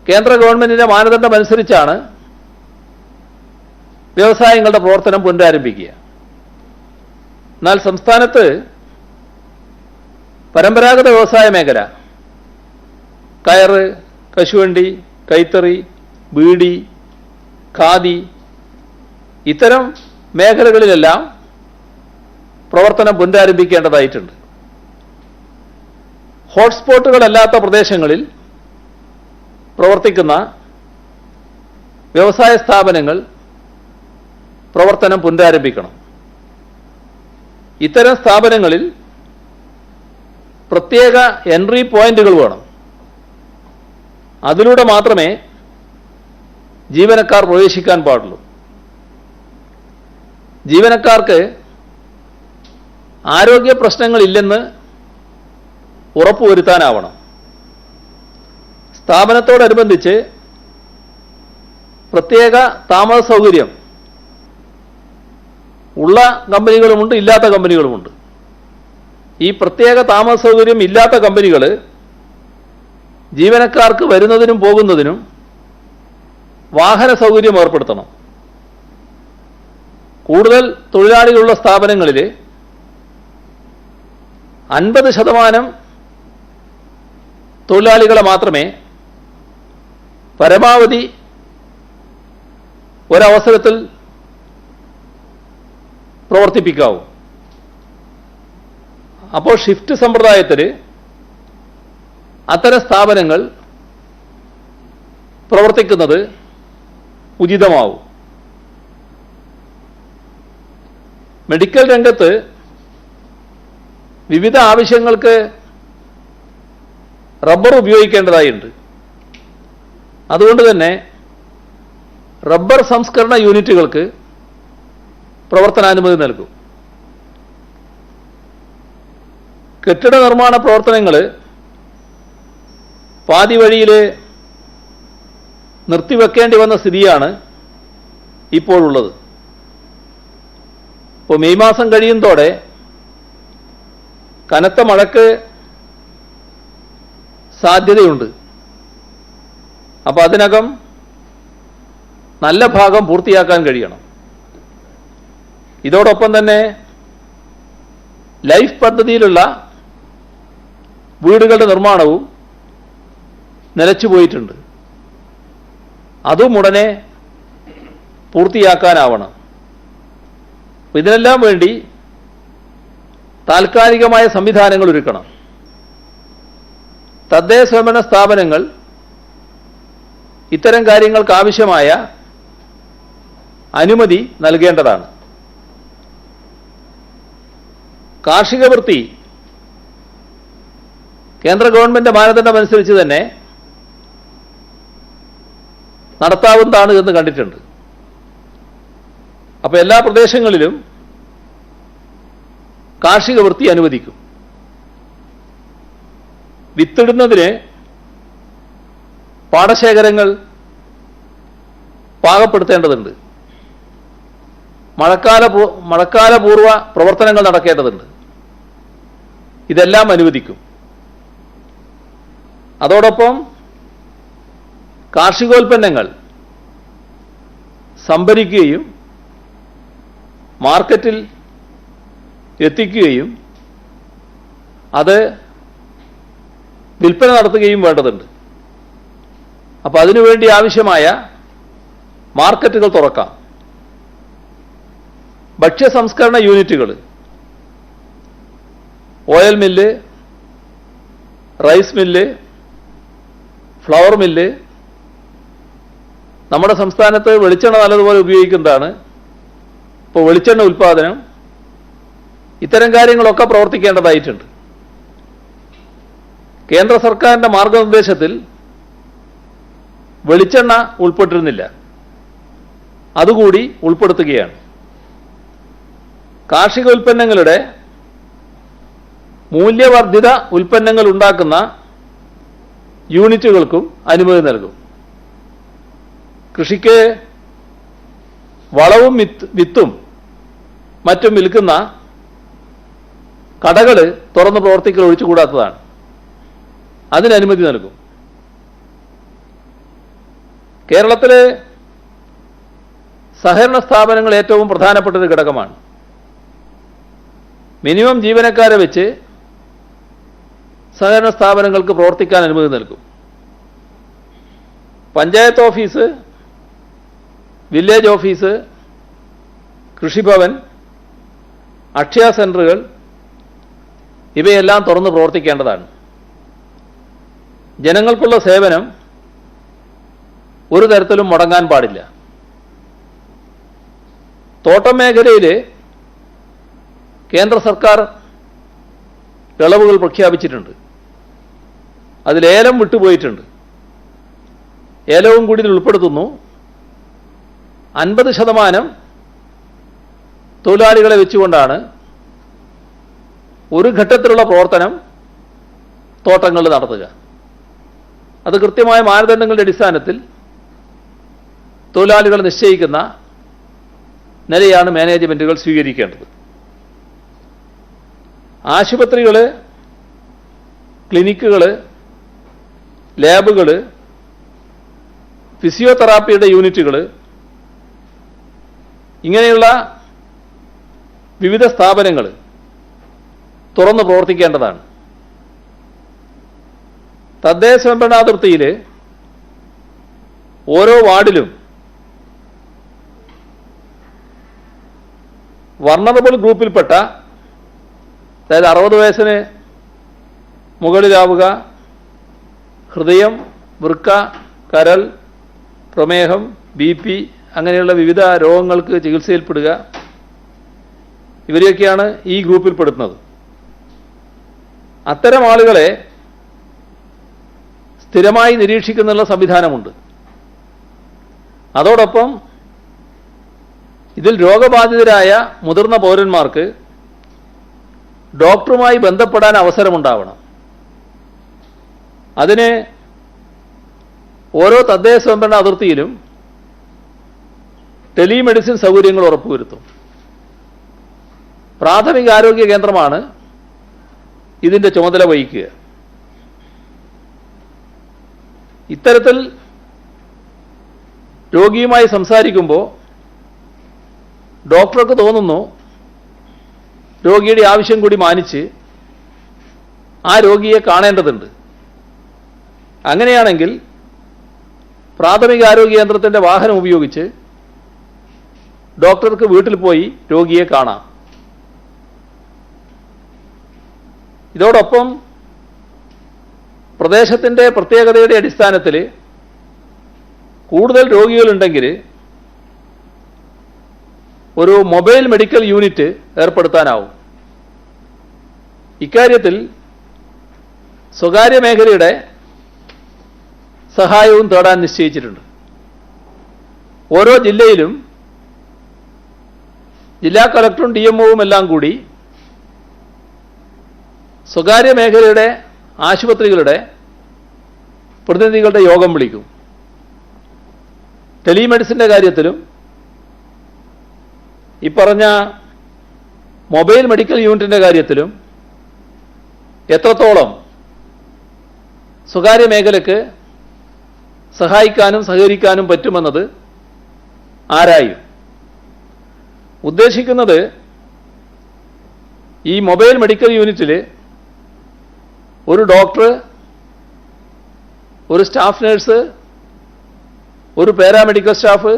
കേന്ദ്ര ഗവൺമെന്റിന്റെ മാനദണ്ഡം അനുസരിച്ചാണ് വ്യവസായങ്ങളുടെ പ്രവർത്തനം പുനരാരംഭിക്കുക. എന്നാൽ സംസ്ഥാനത്ത് പരമ്പരാഗത വ്യവസായ മേഖല, കയറ്, കശുവണ്ടി, കൈത്തറി, ബീഡി, ഖാദി, ഇത്തരം മേഖലകളിലെല്ലാം പ്രവർത്തനം പുനരാരംഭിക്കേണ്ടതായിട്ടുണ്ട്. ഹോട്ട്സ്പോട്ടുകളല്ലാത്ത പ്രദേശങ്ങളിൽ പ്രവർത്തിക്കുന്ന വ്യവസായ സ്ഥാപനങ്ങൾ പ്രവർത്തനം പുനരാരംഭിക്കണം. ഇത്തരം സ്ഥാപനങ്ങളിൽ പ്രത്യേക എൻട്രി പോയിന്റുകൾ വേണം. അതിലൂടെ മാത്രമേ ജീവനക്കാർ പ്രവേശിക്കാൻ പാടുള്ളൂ. ജീവനക്കാർക്ക് ആരോഗ്യ പ്രശ്നങ്ങളില്ലെന്ന് ഉറപ്പുവരുത്താനാവണം. സ്ഥാപനത്തോടനുബന്ധിച്ച് പ്രത്യേക താമസ സൗകര്യം ഉള്ള കമ്പനികളുമുണ്ട്, ഇല്ലാത്ത കമ്പനികളുമുണ്ട്. ഈ പ്രത്യേക താമസ സൗകര്യം ഇല്ലാത്ത കമ്പനികൾ ജീവനക്കാർക്ക് വരുന്നതിനും പോകുന്നതിനും വാഹന സൗകര്യം ഏർപ്പെടുത്തണം. കൂടുതൽ തൊഴിലാളികളുള്ള സ്ഥാപനങ്ങളിൽ 50% തൊഴിലാളികളെ മാത്രമേ പരമാവധി ഒരവസരത്തിൽ പ്രവർത്തിപ്പിക്കാവൂ. അപ്പോൾ ഷിഫ്റ്റ് സമ്പ്രദായത്തിൽ അത്തരം സ്ഥാപനങ്ങൾ പ്രവർത്തിക്കുന്നത് ഉചിതമാവും. മെഡിക്കൽ രംഗത്ത് വിവിധ ആവശ്യങ്ങൾക്ക് റബ്ബർ ഉപയോഗിക്കേണ്ടതായുണ്ട്. അതുകൊണ്ട് തന്നെ റബ്ബർ സംസ്കരണ യൂണിറ്റുകൾക്ക് പ്രവർത്തനാനുമതി നൽകും. കെട്ടിട നിർമ്മാണ പ്രവർത്തനങ്ങൾ പാതി വഴിയിൽ നിർത്തിവെക്കേണ്ടി വന്ന സ്ഥിതിയാണ് ഇപ്പോഴുള്ളത്. ഇപ്പോൾ മെയ് മാസം കഴിയുന്നതോടെ കനത്ത മഴയ്ക്ക് സാധ്യതയുണ്ട്. അപ്പോൾ അതിനകം നല്ല ഭാഗം പൂർത്തിയാക്കാൻ കഴിയണം. ഇതോടൊപ്പം തന്നെ ലൈഫ് പദ്ധതിയിലുള്ള വീടുകളുടെ നിർമ്മാണവും നിലച്ചുപോയിട്ടുണ്ട്. അതും ഉടനെ പൂർത്തിയാക്കാനാവണം. ഇതിനെല്ലാം വേണ്ടി താൽക്കാലികമായ സംവിധാനങ്ങൾ ഒരുക്കണം. തദ്ദേശ സ്വയംഭരണ സ്ഥാപനങ്ങൾ ഇത്തരം കാര്യങ്ങൾക്ക് ആവശ്യമായ അനുമതി നൽകേണ്ടതാണ്. കാർഷിക വൃത്തി കേന്ദ്ര ഗവൺമെന്റ് മാനദണ്ഡം അനുസരിച്ച് തന്നെ നടത്താവുന്നതാണ് എന്ന് കണ്ടിട്ടുണ്ട്. അപ്പോൾ എല്ലാ പ്രദേശങ്ങളിലും കാർഷിക വൃത്തി അനുവദിക്കും. വിത്തിടുന്നതിന് പാടശേഖരങ്ങൾ പാകപ്പെടുത്തേണ്ടതുണ്ട്. മഴക്കാലപൂർവ പ്രവർത്തനങ്ങൾ നടക്കേണ്ടതുണ്ട്. ഇതെല്ലാം അനുവദിക്കും. അതോടൊപ്പം കാർഷികോൽപ്പന്നങ്ങൾ സംഭരിക്കുകയും മാർക്കറ്റിൽ എത്തിക്കുകയും അത് വിൽപ്പന നടത്തുകയും വേണ്ടതുണ്ട്. അപ്പോൾ അതിനുവേണ്ടി ആവശ്യമായ മാർക്കറ്റുകൾ തുറക്കാം. ഭക്ഷ്യ സംസ്കരണ യൂണിറ്റുകൾ, oil mill, rice mill, flour mill, നമ്മുടെ സംസ്ഥാനത്ത് വെളിച്ചെണ്ണ നല്ലതുപോലെ ഉപയോഗിക്കുന്നതാണ്. ഇപ്പോൾ വെളിച്ചെണ്ണ ഉൽപ്പാദനം, ഇത്തരം കാര്യങ്ങളൊക്കെ പ്രവർത്തിക്കേണ്ടതായിട്ടുണ്ട്. കേന്ദ്ര സർക്കാരിൻ്റെ മാർഗനിർദ്ദേശത്തിൽ വെളിച്ചെണ്ണ ഉൾപ്പെട്ടിരുന്നില്ല, അതുകൂടി ഉൾപ്പെടുത്തുകയാണ്. കാർഷിക ഉൽപ്പന്നങ്ങളുടെ മൂല്യവർദ്ധിത ഉൽപ്പന്നങ്ങൾ ഉണ്ടാക്കുന്ന യൂണിറ്റുകൾക്കും അനുമതി നൽകും. കൃഷിക്ക് വളവും വിത്തും മറ്റും വിൽക്കുന്ന കടകൾ തുറന്ന് പ്രവർത്തിക്കൽ ഒഴിച്ചുകൂടാത്തതാണ്. അതിന് അനുമതി നൽകും. കേരളത്തിലെ സഹകരണ സ്ഥാപനങ്ങൾ ഏറ്റവും പ്രധാനപ്പെട്ട ഒരു ഘടകമാണ്. മിനിമം ജീവനക്കാരെ വെച്ച് സഹകരണ സ്ഥാപനങ്ങൾക്ക് പ്രവർത്തിക്കാൻ അനുമതി നൽകും. പഞ്ചായത്ത് ഓഫീസ്, വില്ലേജ് ഓഫീസ്, കൃഷിഭവൻ, അക്ഷയ സെന്ററുകൾ ഇവയെല്ലാം തുറന്ന് പ്രവർത്തിക്കേണ്ടതാണ്. ജനങ്ങൾക്കുള്ള സേവനം ഒരു തരത്തിലും മുടങ്ങാൻ പാടില്ല. തോട്ടം മേഖലയിൽ കേന്ദ്ര സർക്കാർ ഇളവുകൾ പ്രഖ്യാപിച്ചിട്ടുണ്ട്. അതിൽ ഏലം വിട്ടുപോയിട്ടുണ്ട്. ഏലവും കൂടി ഇതിൽ ഉൾപ്പെടുത്തുന്നു. 50% തൊഴിലാളികളെ വെച്ചുകൊണ്ടാണ് ഒരു ഘട്ടത്തിലുള്ള പ്രവർത്തനം തോട്ടങ്ങളിൽ നടത്തുക. അത് കൃത്യമായ മാനദണ്ഡങ്ങളുടെ അടിസ്ഥാനത്തിൽ തൊഴിലാളികൾ നിശ്ചയിക്കുന്ന നിലയാണ് മാനേജ്മെന്റുകൾ സ്വീകരിക്കേണ്ടത്. ആശുപത്രികൾ, ക്ലിനിക്കുകൾ, ലാബുകൾ, ഫിസിയോതെറാപ്പിയുടെ യൂണിറ്റുകൾ, ഇങ്ങനെയുള്ള വിവിധ സ്ഥാപനങ്ങൾ തുറന്ന് പ്രവർത്തിക്കേണ്ടതാണ്. തദ്ദേശ സ്വയംഭരണാതിർത്തിയിൽ ഓരോ വാർഡിലും വൾണറബിൾ ഗ്രൂപ്പിൽപ്പെട്ട, അതായത് 60 വയസ്സിന് മുകളിലാവുക, ഹൃദയം, വൃക്ക, കരൾ, പ്രമേഹം, BP അങ്ങനെയുള്ള വിവിധ രോഗങ്ങൾക്ക് ചികിത്സയിൽപ്പെടുക, ഇവരെയൊക്കെയാണ് ഈ ഗ്രൂപ്പിൽപ്പെടുന്നത്. അത്തരം ആളുകളെ സ്ഥിരമായി നിരീക്ഷിക്കുന്നുള്ള സംവിധാനമുണ്ട്. അതോടൊപ്പം ഇതിൽ രോഗബാധിതരായ മുതിർന്ന പൗരന്മാർക്ക് ഡോക്ടറുമായി ബന്ധപ്പെടാൻ അവസരമുണ്ടാവണം. അതിന് ഓരോ തദ്ദേശ സ്വയംഭരണ അതിർത്തിയിലും ടെലിമെഡിസിൻ സൗകര്യങ്ങൾ ഉറപ്പുവരുത്തും. പ്രാഥമിക ആരോഗ്യ കേന്ദ്രമാണ് ഇതിൻ്റെ ചുമതല വഹിക്കുക. ഇത്തരത്തിൽ രോഗിയുമായി സംസാരിക്കുമ്പോൾ ഡോക്ടർക്ക് തോന്നുന്നു രോഗിയുടെ ആവശ്യം കൂടി മാനിച്ച് ആ രോഗിയെ കാണേണ്ടതുണ്ട്. അങ്ങനെയാണെങ്കിൽ പ്രാഥമിക ആരോഗ്യ കേന്ദ്രത്തിൻ്റെ വാഹനം ഉപയോഗിച്ച് ഡോക്ടർക്ക് വീട്ടിൽ പോയി രോഗിയെ കാണാം. ഇതോടൊപ്പം പ്രദേശത്തിൻ്റെ പ്രത്യേകതയുടെ അടിസ്ഥാനത്തിൽ കൂടുതൽ രോഗികളുണ്ടെങ്കിൽ ഒരു മൊബൈൽ മെഡിക്കൽ യൂണിറ്റ് ഏർപ്പെടുത്താനാവും. ഇക്കാര്യത്തിൽ സ്വകാര്യ മേഖലയുടെ സഹായവും തേടാൻ നിശ്ചയിച്ചിട്ടുണ്ട്. ഓരോ ജില്ലയിലും ജില്ലാ കളക്ടറും DMOവും എല്ലാം കൂടി സ്വകാര്യ മേഖലയുടെ ആശുപത്രികളുടെ പ്രതിനിധികളുടെ യോഗം വിളിക്കും. ടെലിമെഡിസിൻ്റെ കാര്യത്തിലും ഈ പറഞ്ഞ മൊബൈൽ മെഡിക്കൽ യൂണിറ്റിൻ്റെ കാര്യത്തിലും എത്രത്തോളം സ്വകാര്യ മേഖലയ്ക്ക് സഹായിക്കാനും സഹകരിക്കാനും പറ്റുമെന്നത് ആരായും. ഉദ്ദേശിക്കുന്നത് ഈ മൊബൈൽ മെഡിക്കൽ യൂണിറ്റിൽ ഒരു ഡോക്ടർ, ഒരു സ്റ്റാഫ് നഴ്സ്, ഒരു പാരാമെഡിക്കൽ സ്റ്റാഫ്,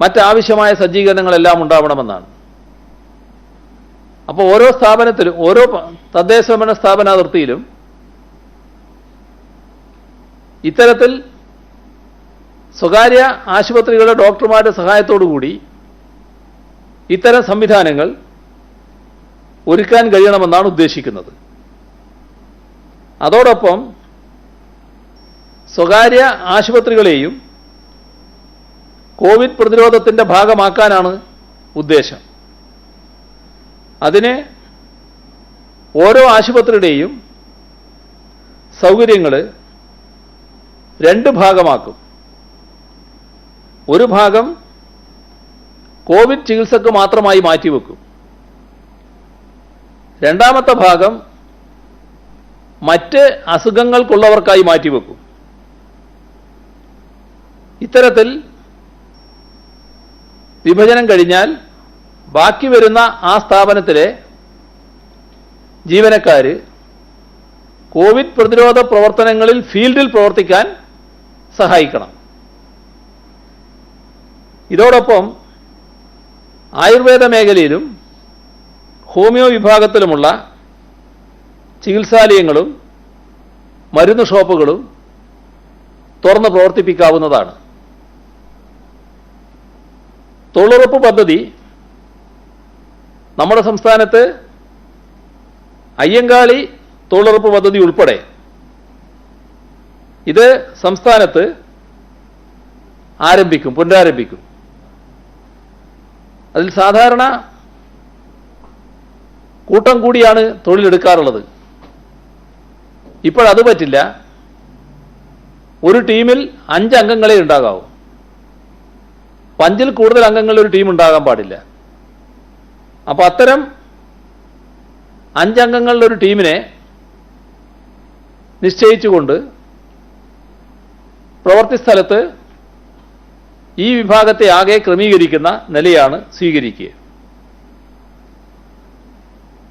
മറ്റാവശ്യമായ സജ്ജീകരണങ്ങളെല്ലാം ഉണ്ടാവണമെന്നാണ്. അപ്പോൾ ഓരോ സ്ഥാപനത്തിലും, ഓരോ തദ്ദേശ സ്വയംഭരണ സ്ഥാപനാതിർത്തിയിലും ഇത്തരത്തിൽ സ്വകാര്യ ആശുപത്രികളുടെ ഡോക്ടർമാരുടെ സഹായത്തോടുകൂടി ഇത്തരം സംവിധാനങ്ങൾ ഒരുക്കാൻ കഴിയണമെന്നാണ് ഉദ്ദേശിക്കുന്നത്. അതോടൊപ്പം സ്വകാര്യ ആശുപത്രികളെയും കോവിഡ് പ്രതിരോധത്തിൻ്റെ ഭാഗമാക്കാനാണ് ഉദ്ദേശം. അതിന് ഓരോ ആശുപത്രിയുടെയും സൗകര്യങ്ങൾ രണ്ട് ഭാഗമാക്കും. ഒരു ഭാഗം കോവിഡ് ചികിത്സക്ക് മാത്രമായി മാറ്റിവെക്കും. രണ്ടാമത്തെ ഭാഗം മറ്റ് അസുഖങ്ങൾക്കുള്ളവർക്കായി മാറ്റിവെക്കും. ഇത്തരത്തിൽ വിഭജനം കഴിഞ്ഞാൽ ബാക്കി വരുന്ന ആ സ്ഥാപനത്തിലെ ജീവനക്കാർ കോവിഡ് പ്രതിരോധ പ്രവർത്തനങ്ങളിൽ ഫീൽഡിൽ പ്രവർത്തിക്കാൻ സഹായിക്കണം. ഇതോടൊപ്പം ആയുർവേദ മേഖലയിലും ഹോമിയോ വിഭാഗത്തിലുമുള്ള ചികിത്സാലയങ്ങളും മരുന്ന് ഷോപ്പുകളും തുറന്ന് പ്രവർത്തിപ്പിക്കാവുന്നതാണ്. തൊഴിലുറപ്പ് പദ്ധതി നമ്മുടെ സംസ്ഥാനത്ത് അയ്യങ്കാളി തൊഴിലുറപ്പ് പദ്ധതി ഉൾപ്പെടെ ഇത് സംസ്ഥാനത്ത് പുനരാരംഭിക്കും. അതിൽ സാധാരണ കൂട്ടം കൂടിയാണ് തൊഴിലെടുക്കാറുള്ളത്. ഇപ്പോഴത് പറ്റില്ല. ഒരു ടീമിൽ 5 അംഗങ്ങളെ ഉണ്ടാകാവൂ. 5-ൽ കൂടുതൽ അംഗങ്ങളുടെ ഒരു ടീം ഉണ്ടാകാൻ പാടില്ല. അപ്പോൾ അത്തരം 5 അംഗങ്ങളുടെ ഒരു ടീമിനെ നിശ്ചയിച്ചുകൊണ്ട് പ്രവൃത്തി സ്ഥലത്ത് ഈ വിഭാഗത്തെ ആകെ ക്രമീകരിക്കുന്ന നിലയാണ് സ്വീകരിക്കുക.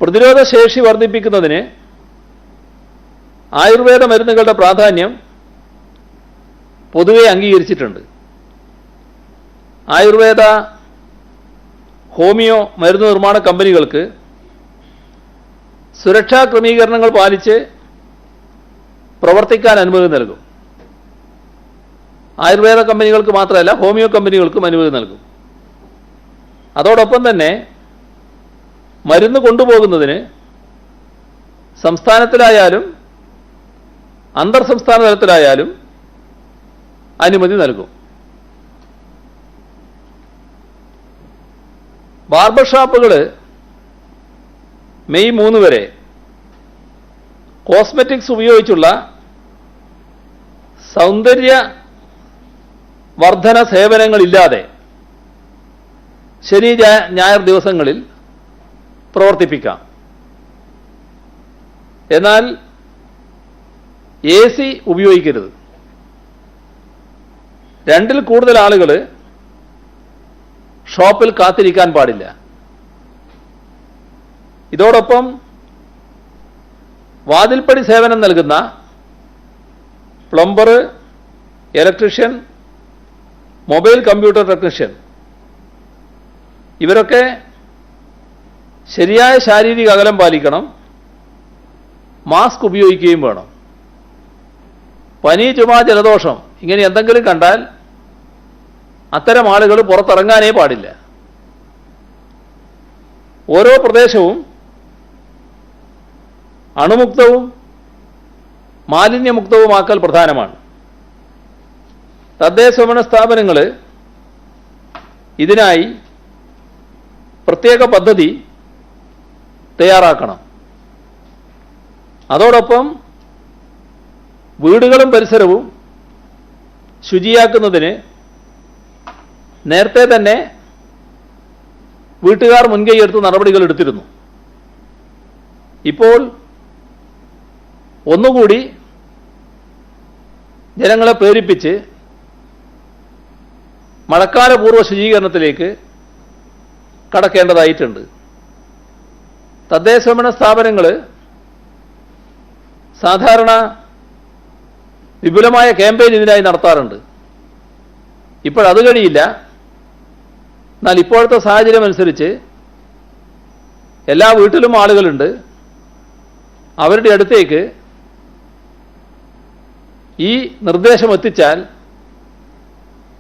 പ്രതിരോധ ശേഷി വർദ്ധിപ്പിക്കുന്നതിന് ആയുർവേദ മരുന്നുകളുടെ പ്രാധാന്യം പൊതുവെ അംഗീകരിച്ചിട്ടുണ്ട്. ആയുർവേദ ഹോമിയോ മരുന്ന് നിർമ്മാണ കമ്പനികൾക്ക് സുരക്ഷാ ക്രമീകരണങ്ങൾ പാലിച്ച് പ്രവർത്തിക്കാൻ അനുമതി നൽകും. ആയുർവേദ കമ്പനികൾക്ക് മാത്രമല്ല, ഹോമിയോ കമ്പനികൾക്കും അനുമതി നൽകും. അതോടൊപ്പം തന്നെ മരുന്ന് കൊണ്ടുപോകുന്നതിന് സംസ്ഥാനത്തിലായാലും അന്തർ സംസ്ഥാന തലത്തിലായാലും അനുമതി നൽകും. ബാർബർ ഷോപ്പുകൾ മെയ് 3 വരെ കോസ്മെറ്റിക്സ് ഉപയോഗിച്ചുള്ള സൗന്ദര്യ വർധന സേവനങ്ങളില്ലാതെ ശനി ഞായർ ദിവസങ്ങളിൽ പ്രവർത്തിപ്പിക്കാം. എന്നാൽ AC ഉപയോഗിക്കരുത്. 2-ൽ കൂടുതൽ ആളുകൾ ഷോപ്പിൽ കാത്തിരിക്കാൻ പാടില്ല. ഇതോടൊപ്പം വാതിൽപ്പടി സേവനം നൽകുന്ന plumber, electrician, mobile computer technician ഇവരൊക്കെ ശരിയായ ശാരീരിക അകലം പാലിക്കണം. മാസ്ക് ഉപയോഗിക്കുകയും വേണം. പനി, ചുമ, ജലദോഷം ഇങ്ങനെ എന്തെങ്കിലും കണ്ടാൽ അത്തരം ആളുകൾ പുറത്തിറങ്ങാനേ പാടില്ല. ഓരോ പ്രദേശവും അണുമുക്തവും മാലിന്യമുക്തവുമാക്കൽ പ്രധാനമാണ്. തദ്ദേശഭരണ സ്ഥാപനങ്ങൾ ഇതിനായി പ്രത്യേക പദ്ധതി തയ്യാറാക്കണം. അതോടൊപ്പം വീടുകളും പരിസരവും ശുചിയാക്കുന്നതിന് നേരത്തെ തന്നെ വീട്ടുകാർ മുൻകൈയെടുത്ത് നടപടികൾ എടുത്തിരുന്നു. ഇപ്പോൾ ഒന്നുകൂടി ജനങ്ങളെ പ്രേരിപ്പിച്ച് മഴക്കാലപൂർവ്വ ശുചീകരണത്തിലേക്ക് കടക്കേണ്ടതായിട്ടുണ്ട്. തദ്ദേശഭരണ സ്ഥാപനങ്ങൾ സാധാരണ വിപുലമായ ക്യാമ്പയിൻ ഇതിനായി നടത്താറുണ്ട്. ഇപ്പോഴത് കഴിയില്ല. എന്നാൽ ഇപ്പോഴത്തെ സാഹചര്യം അനുസരിച്ച് എല്ലാ വീട്ടിലും ആളുകളുണ്ട്. അവരുടെ അടുത്തേക്ക് ഈ നിർദ്ദേശം എത്തിച്ചാൽ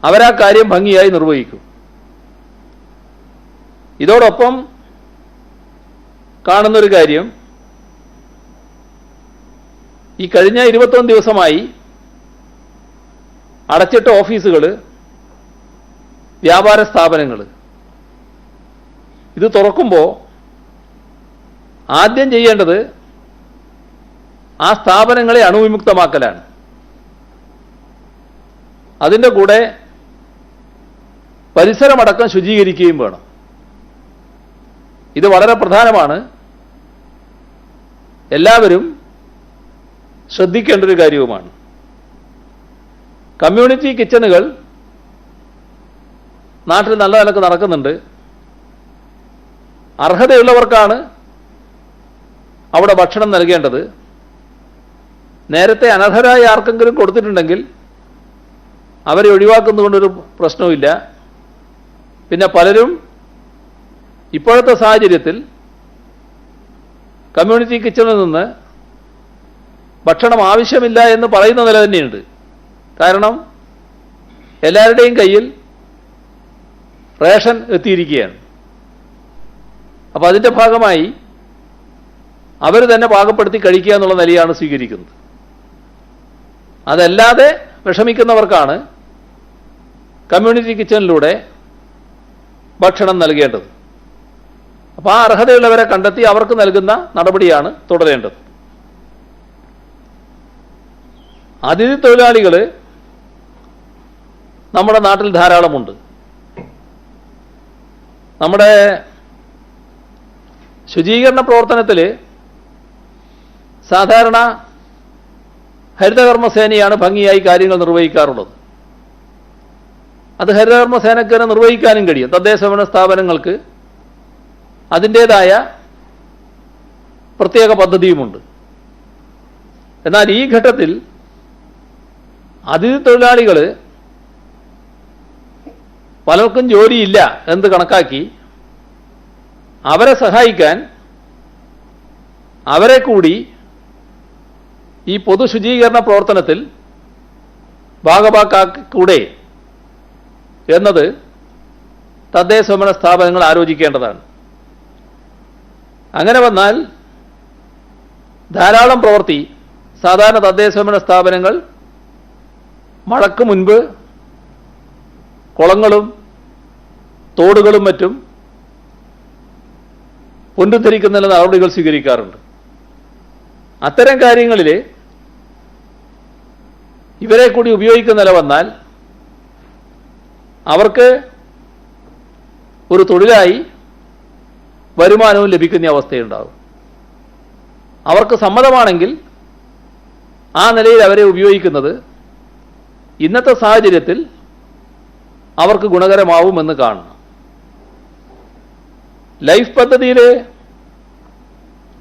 അവരാ കാര്യം ഭംഗിയായി നിർവഹിക്കും. ഇതോടൊപ്പം കാണുന്നൊരു കാര്യം, ഈ കഴിഞ്ഞ 21 ദിവസമായി അടച്ചിട്ട ഓഫീസുകൾ, വ്യാപാര സ്ഥാപനങ്ങൾ ഇത് തുറക്കുമ്പോൾ ആദ്യം ചെയ്യേണ്ടത് ആ സ്ഥാപനങ്ങളെ അണുവിമുക്തമാക്കലാണ്. അതിൻ്റെ കൂടെ പരിസരമടക്കം ശുചീകരിക്കുകയും വേണം. ഇത് വളരെ പ്രധാനമാണ്. എല്ലാവരും ശ്രദ്ധിക്കേണ്ട ഒരു കാര്യവുമാണ്. കമ്മ്യൂണിറ്റി കിച്ചണുകൾ നാട്ടിൽ നല്ല നിലക്ക് നടക്കുന്നുണ്ട്. അർഹതയുള്ളവർക്കാണ് അവിടെ ഭക്ഷണം നൽകേണ്ടത്. നേരത്തെ അനർഹരായ ആർക്കെങ്കിലും കൊടുത്തിട്ടുണ്ടെങ്കിൽ അവരെ ഒഴിവാക്കുന്നതുകൊണ്ടൊരു പ്രശ്നവുമില്ല. പിന്നെ പലരും ഇപ്പോഴത്തെ സാഹചര്യത്തിൽ കമ്മ്യൂണിറ്റി കിച്ചണിൽ നിന്ന് ഭക്ഷണം ആവശ്യമില്ല എന്ന് പറയുന്ന നില തന്നെയുണ്ട്. കാരണം എല്ലാവരുടെയും കയ്യിൽ റേഷൻ എത്തിയിരിക്കുകയാണ്. അപ്പോൾ അതിൻ്റെ ഭാഗമായി അവർ തന്നെ പാകപ്പെടുത്തി കഴിക്കുക എന്നുള്ള നിലയാണ് സ്വീകരിക്കുന്നത്. അതല്ലാതെ വിഷമിക്കുന്നവർക്കാണ് കമ്മ്യൂണിറ്റി കിച്ചണിലൂടെ ഭക്ഷണം നൽകേണ്ടത്. അപ്പോൾ ആ അർഹതയുള്ളവരെ കണ്ടെത്തി അവർക്ക് നൽകുന്ന നടപടിയാണ് തുടരേണ്ടത്. അതിഥി തൊഴിലാളികൾ നമ്മുടെ നാട്ടിൽ ധാരാളമുണ്ട്. നമ്മുടെ ശുചീകരണ പ്രവർത്തനത്തിൽ സാധാരണ ഹരിതകർമ്മസേനയാണ് ഭംഗിയായി കാര്യങ്ങൾ നിർവഹിക്കാറുള്ളത്. അത് ഹരിതകർമ്മസേനയ്ക്ക് തന്നെ നിർവഹിക്കാനും കഴിയും. തദ്ദേശഭരണ സ്ഥാപനങ്ങൾക്ക് അതിൻ്റേതായ പ്രത്യേക പദ്ധതിയുമുണ്ട്. എന്നാൽ ഈ ഘട്ടത്തിൽ അതിഥി തൊഴിലാളികൾ പലർക്കും ജോലിയില്ല എന്ന് കണക്കാക്കി അവരെ സഹായിക്കാൻ അവരെ കൂടി ഈ പൊതു ശുചീകരണ പ്രവർത്തനത്തിൽ ഭാഗഭാക്കാക്കൂടെ എന്നത് തദ്ദേശഭരണ സ്ഥാപനങ്ങൾ ആലോചിക്കേണ്ടതാണ്. അങ്ങനെ വന്നാൽ ധാരാളം പ്രവൃത്തി സാധാരണ തദ്ദേശഭരണ സ്ഥാപനങ്ങൾ മഴയ്ക്ക് മുൻപ് കുളങ്ങളും തോടുകളും മറ്റും പുനരുദ്ധരിക്കുന്നതിന് നടപടികൾ സ്വീകരിക്കാറുണ്ട്. അത്തരം കാര്യങ്ങളിൽ ഇവരെ കൂടി ഉപയോഗിക്കുന്ന നില വന്നാൽ അവർക്ക് ഒരു തൊഴിലായി വരുമാനവും ലഭിക്കുന്ന അവസ്ഥയുണ്ടാകും. അവർക്ക് സമ്മതമാണെങ്കിൽ ആ നിലയിൽ അവരെ ഉപയോഗിക്കുന്നത് ഇന്നത്തെ സാഹചര്യത്തിൽ അവർക്ക് ഗുണകരമാവുമെന്ന് കാണണം. ലൈഫ് പദ്ധതിയിൽ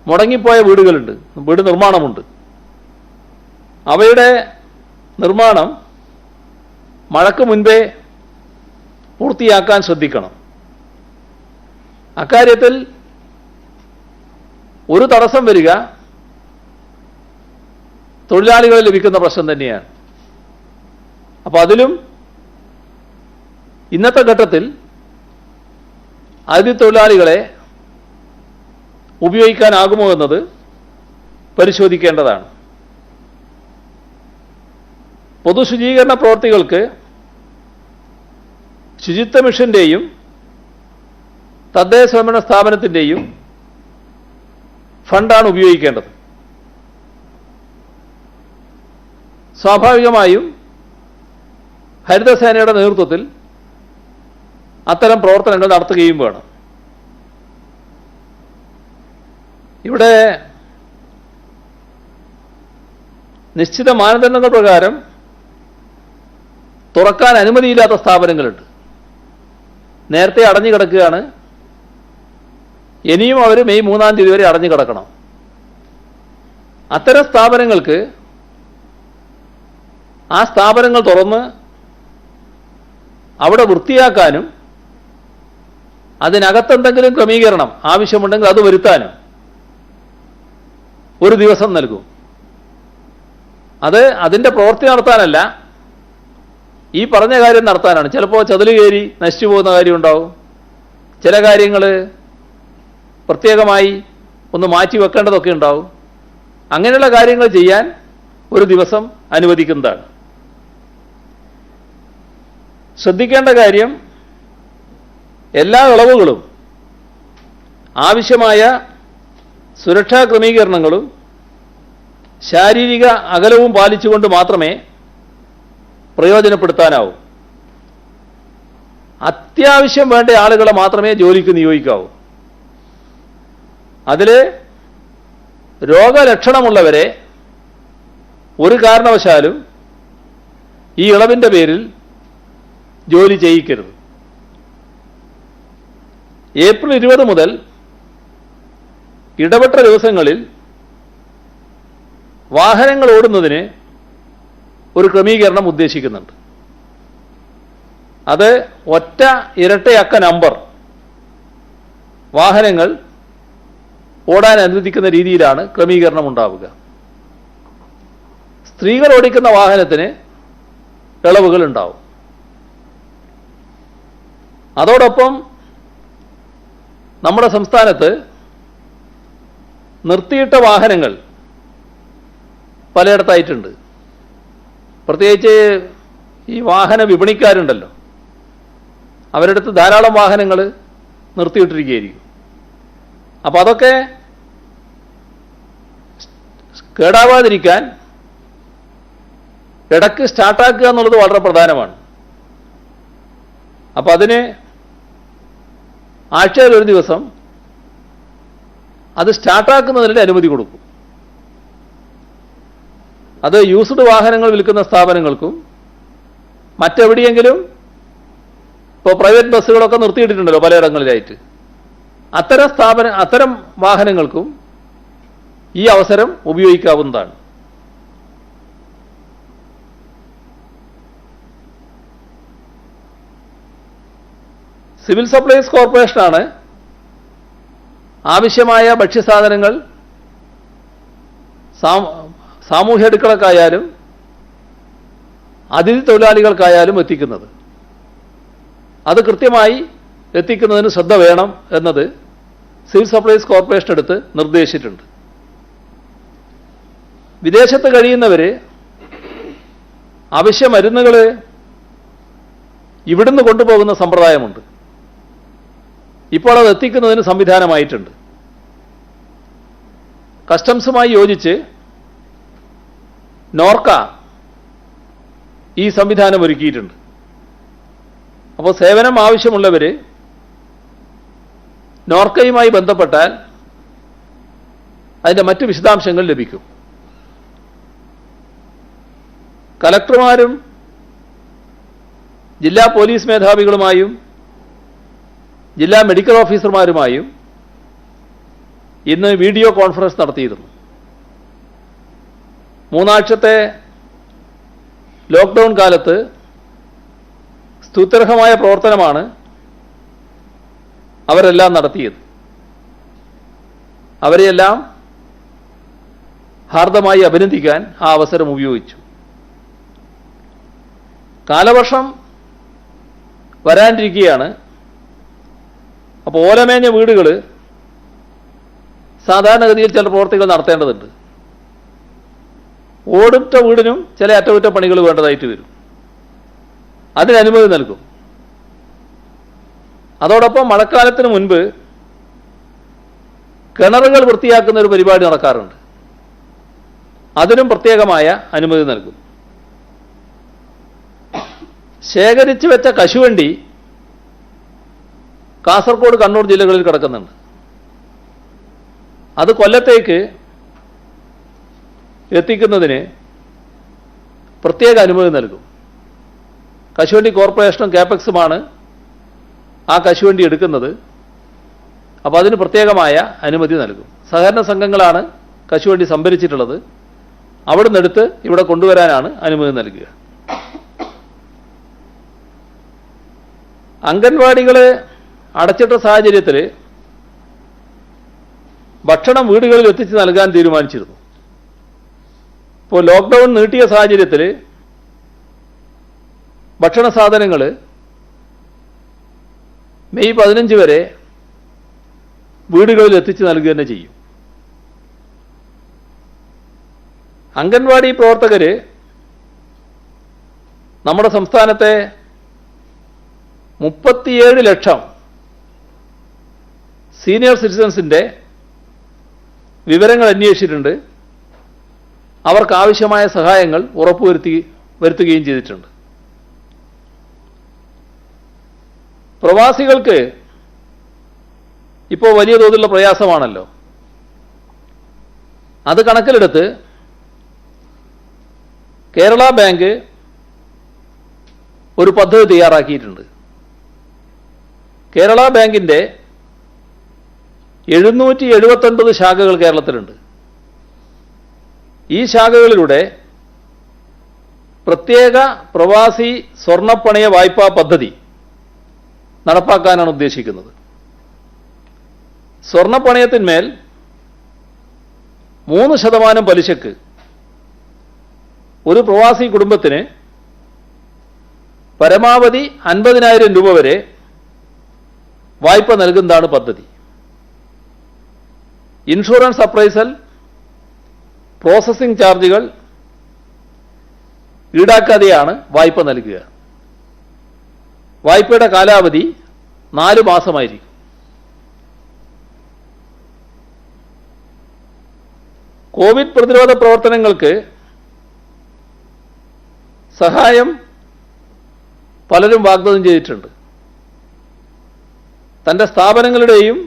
മുടങ്ങിപ്പോയ വീടുകളുണ്ട്, വീട് നിർമ്മാണമുണ്ട്. അവയുടെ നിർമ്മാണം മഴയ്ക്ക് മുൻപേ പൂർത്തിയാക്കാൻ ശ്രദ്ധിക്കണം. അക്കാര്യത്തിൽ ഒരു തടസ്സം വരിക തൊഴിലാളികളെ ലഭിക്കുന്ന പ്രശ്നം തന്നെയാണ്. അപ്പോൾ അതിലും ഇന്നത്തെ ഘട്ടത്തിൽ അതിഥി തൊഴിലാളികളെ ഉപയോഗിക്കാനാകുമോ എന്നത് പരിശോധിക്കേണ്ടതാണ്. പൊതുശുചീകരണ പ്രവൃത്തികൾക്ക് ശുചിത്വ മിഷന്റെയും തദ്ദേശഭരണ സ്ഥാപനത്തിൻ്റെയും ഫണ്ടാണ് ഉപയോഗിക്കേണ്ടത്. സ്വാഭാവികമായും ഹരിതസേനയുടെ നേതൃത്വത്തിൽ അത്തരം പ്രവർത്തനങ്ങൾ നടത്തുകയും വേണം. ഇവിടെ നിശ്ചിത മാനദണ്ഡങ്ങൾ പ്രകാരം തുറക്കാൻ അനുമതിയില്ലാത്ത സ്ഥാപനങ്ങളുണ്ട്. നേരത്തെ അടഞ്ഞു കിടക്കുകയാണ്. ഇനിയും അവർ മെയ് 3-ാം തീയതി വരെ അടഞ്ഞു കിടക്കണം. അത്തരം സ്ഥാപനങ്ങൾക്ക് ആ സ്ഥാപനങ്ങൾ തുറന്ന് അവിടെ വൃത്തിയാക്കാനും അതിനകത്തെന്തെങ്കിലും ക്രമീകരണം ആവശ്യമുണ്ടെങ്കിൽ അത് വരുത്താനും ഒരു ദിവസം നൽകും. അത് അതിൻ്റെ പ്രവൃത്തി നടത്താനല്ല, ഈ പറഞ്ഞ കാര്യം നടത്താനാണ്. ചിലപ്പോൾ ചതില് കയറി നശിച്ചു പോകുന്ന കാര്യം ഉണ്ടാവും. ചില കാര്യങ്ങൾ പ്രത്യേകമായി ഒന്ന് മാറ്റി വെക്കേണ്ടതൊക്കെ ഉണ്ടാവും. അങ്ങനെയുള്ള കാര്യങ്ങൾ ചെയ്യാൻ ഒരു ദിവസം അനുവദിക്കുന്നതാണ്. ശ്രദ്ധിക്കേണ്ട കാര്യം, എല്ലാ ഇളവുകളും ആവശ്യമായ സുരക്ഷാ ക്രമീകരണങ്ങളും ശാരീരിക അകലവും പാലിച്ചുകൊണ്ട് മാത്രമേ പ്രയോജനപ്പെടുത്താനാവൂ. അത്യാവശ്യം വേണ്ട ആളുകളെ മാത്രമേ ജോലിക്ക് നിയോഗിക്കാവൂ. അതിൽ രോഗലക്ഷണമുള്ളവരെ ഒരു കാരണവശാലും ഈ ഇളവിൻ്റെ പേരിൽ ജോലി ചെയ്യിക്കരുത്. ഏപ്രിൽ 20 മുതൽ ഇടപെട്ട ദിവസങ്ങളിൽ വാഹനങ്ങൾ ഓടുന്നതിന് ഒരു ക്രമീകരണം ഉദ്ദേശിക്കുന്നുണ്ട്. അത് ഒറ്റ ഇരട്ടയക്ക നമ്പർ വാഹനങ്ങൾ ഓടാൻ അനുവദിക്കുന്ന രീതിയിലാണ് ക്രമീകരണം ഉണ്ടാവുക. സ്ത്രീകൾ ഓടിക്കുന്ന വാഹനത്തിന് ഇളവുകൾ ഉണ്ടാവും. അതോടൊപ്പം നമ്മുടെ സംസ്ഥാനത്ത് നിർത്തിയിട്ട വാഹനങ്ങൾ പലയിടത്തായിട്ടുണ്ട്. പ്രത്യേകിച്ച് ഈ വാഹന വിപണിക്കാരുണ്ടല്ലോ, അവരുടെ അടുത്ത് ധാരാളം വാഹനങ്ങൾ നിർത്തിയിട്ടിരിക്കുകയായിരിക്കും. അപ്പോൾ അതൊക്കെ കേടാവാതിരിക്കാൻ ഇടയ്ക്ക് സ്റ്റാർട്ടാക്കുക എന്നുള്ളത് വളരെ പ്രധാനമാണ്. അപ്പോൾ അതിന് ആഴ്ചയിൽ ഒരു ദിവസം അത് സ്റ്റാർട്ടാക്കുന്നതിന് അനുമതി കൊടുക്കും. അത് യൂസ്ഡ് വാഹനങ്ങൾ വിൽക്കുന്ന സ്ഥാപനങ്ങൾക്കും മറ്റെവിടെയെങ്കിലും ഇപ്പോൾ പ്രൈവറ്റ് ബസ്സുകളൊക്കെ നിർത്തിയിട്ടിട്ടുണ്ടല്ലോ പലയിടങ്ങളിലായിട്ട്, അത്തരം വാഹനങ്ങൾക്കും ഈ അവസരം ഉപയോഗിക്കാവുന്നതാണ്. സിവിൽ സപ്ലൈസ് കോർപ്പറേഷനാണ് ആവശ്യമായ ഭക്ഷ്യസാധനങ്ങൾ സാമൂഹ്യ അടുക്കളക്കായാലും അതിഥി തൊഴിലാളികൾക്കായാലും എത്തിക്കുന്നത്. അത് കൃത്യമായി എത്തിക്കുന്നതിന് ശ്രദ്ധ വേണം എന്നത് സിവിൽ സപ്ലൈസ് കോർപ്പറേഷൻ അടുത്ത് നിർദ്ദേശിച്ചിട്ടുണ്ട്. വിദേശത്ത് കഴിയുന്നവർ അവശ്യ മരുന്നുകൾ ഇവിടുന്ന് കൊണ്ടുപോകുന്ന സമ്പ്രദായമുണ്ട്. ഇപ്പോൾ അത് എത്തിക്കുന്നതിന് സംവിധാനമായിട്ടുണ്ട്. കസ്റ്റംസുമായി യോജിച്ച് നോർക്ക ഈ സംവിധാനം ഒരുക്കിയിട്ടുണ്ട്. അപ്പോൾ സേവനം ആവശ്യമുള്ളവർ നോർക്കയുമായി ബന്ധപ്പെട്ടാൽ അതിൻ്റെ മറ്റ് വിശദാംശങ്ങൾ ലഭിക്കും. കലക്ടർമാരും ജില്ലാ പോലീസ് മേധാവികളുമായും ജില്ലാ മെഡിക്കൽ ഓഫീസർമാരുമായും ഇന്ന് വീഡിയോ കോൺഫറൻസ് നടത്തിയിരുന്നു. 3 ആഴ്ചത്തെ ലോക്ക്ഡൗൺ കാലത്ത് സ്തുത്യർഹമായ പ്രവർത്തനമാണ് അവരെല്ലാം നടത്തിയത്. അവരെയെല്ലാം ഹാർദമായി അഭിനന്ദിക്കാൻ ആ അവസരം ഉപയോഗിച്ചു. കാലവർഷം വരാനിരിക്കുകയാണ്. അപ്പോൾ ഓലമേഞ്ഞ വീടുകൾ സാധാരണഗതിയിൽ ചില പ്രവർത്തികൾ നടത്തേണ്ടതുണ്ട്. ഓടുറ്റ വീടിനും ചില അറ്റകുറ്റപ്പണികൾ വേണ്ടതായിട്ട് വരും. അതിന് അനുമതി നൽകും. അതോടൊപ്പം മഴക്കാലത്തിന് മുൻപ് കിണറുകൾ വൃത്തിയാക്കുന്ന ഒരു പരിപാടി നടക്കാറുണ്ട്. അതിനും പ്രത്യേകമായ അനുമതി നൽകും. ശേഖരിച്ചു വെച്ച കശുവണ്ടി കാസർഗോഡ്, കണ്ണൂർ ജില്ലകളിൽ കിടക്കുന്നുണ്ട്. അത് കൊല്ലത്തേക്ക് എത്തിക്കുന്നതിന് പ്രത്യേക അനുമതി നൽകും. കശുവണ്ടി കോർപ്പറേഷനും കാപ്പെക്സുമാണ് ആ കശുവണ്ടി എടുക്കുന്നത്. അപ്പോൾ അതിന് പ്രത്യേകമായ അനുമതി നൽകും. സഹകരണ സംഘങ്ങളാണ് കശുവണ്ടി സംഭരിച്ചിട്ടുള്ളത്. അവിടുന്ന് എടുത്ത് ഇവിടെ കൊണ്ടുവരാനാണ് അനുമതി നൽകുക. അംഗൻവാടികൾ അടച്ചിട്ട സാഹചര്യത്തിൽ ഭക്ഷണം വീടുകളിൽ എത്തിച്ച് നൽകാൻ തീരുമാനിച്ചിരുന്നു. ഇപ്പോൾ ലോക്ക്ഡൗൺ നീട്ടിയ സാഹചര്യത്തിൽ ഭക്ഷണ സാധനങ്ങൾ മെയ് 15 വരെ വീടുകളിൽ എത്തിച്ച് നൽകുക തന്നെ ചെയ്യും. അംഗൻവാടി പ്രവർത്തകർ നമ്മുടെ സംസ്ഥാനത്തെ 37 ലക്ഷം സീനിയർ സിറ്റിസൺസിൻ്റെ വിവരങ്ങൾ അന്വേഷിച്ചിട്ടുണ്ട്. അവർക്ക് ആവശ്യമായ സഹായങ്ങൾ വരുത്തുകയും ചെയ്തിട്ടുണ്ട്. പ്രവാസികൾക്ക് ഇപ്പോൾ വലിയ തോതിലുള്ള പ്രയാസമാണല്ലോ. അത് കണക്കിലെടുത്ത് കേരള ബാങ്ക് ഒരു പദ്ധതി തയ്യാറാക്കിയിട്ടുണ്ട്. കേരള ബാങ്കിൻ്റെ 779 ശാഖകൾ കേരളത്തിലുണ്ട്. ഈ ശാഖകളിലൂടെ പ്രത്യേക പ്രവാസി സ്വർണ്ണപ്പണയ വായ്പാ പദ്ധതി നടപ്പാക്കാനാണ് ഉദ്ദേശിക്കുന്നത്. സ്വർണ്ണപ്പണയത്തിന്മേൽ 3% പലിശക്ക് ഒരു പ്രവാസി കുടുംബത്തിന് പരമാവധി 50,000 രൂപ വരെ വായ്പ നൽകുന്നതാണ് പദ്ധതി. ഇൻഷുറൻസ് അപ്രൈസൽ, പ്രോസസ്സിംഗ് ചാർജുകൾ ഈടാക്കാതെയാണ് വായ്പ നൽകുക. വായ്പയുടെ കാലാവധി 4 മാസമായിരിക്കും. കോവിഡ് പ്രതിരോധ പ്രവർത്തനങ്ങൾക്ക് സഹായം പലരും വാഗ്ദാനം ചെയ്തിട്ടുണ്ട്. തൻ്റെ സ്ഥാപനങ്ങളുടെയും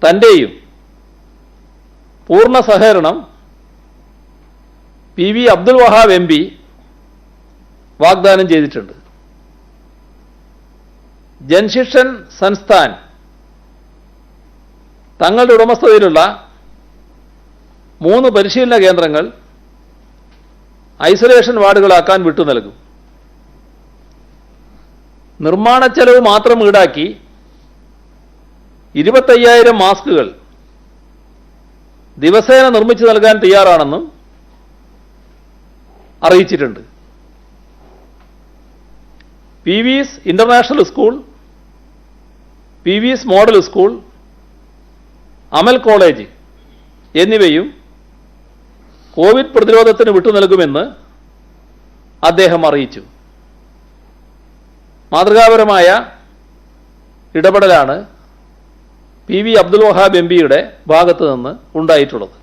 തൻ്റെയും പൂർണ്ണ സഹകരണം PV അബ്ദുൽ വഹാബ് MP വാഗ്ദാനം ചെയ്തിട്ടുണ്ട്. ജൻശിക്ഷൻ സംസ്ഥാൻ തങ്ങളുടെ ഉടമസ്ഥതയിലുള്ള 3 പരിശീലന കേന്ദ്രങ്ങൾ ഐസൊലേഷൻ വാർഡുകളാക്കാൻ വിട്ടു നൽകും. നിർമ്മാണ ചെലവ് മാത്രം ഈടാക്കി 25,000 മാസ്കുകൾ ദിവസേന നിർമ്മിച്ചു നൽകാൻ തയ്യാറാണെന്നും അറിയിച്ചിട്ടുണ്ട്. PV's international school, PV's model school, Amal college എന്നിവയും കോവിഡ് പ്രതിരോധത്തിന് വിട്ടുനൽകുമെന്ന് അദ്ദേഹം അറിയിച്ചു. മാതൃകാപരമായ ഇടപെടലാണ് PV അബ്ദുൽ വഹാബ് MPയുടെ ഭാഗത്ത് നിന്ന് ഉണ്ടായിട്ടുള്ളത്.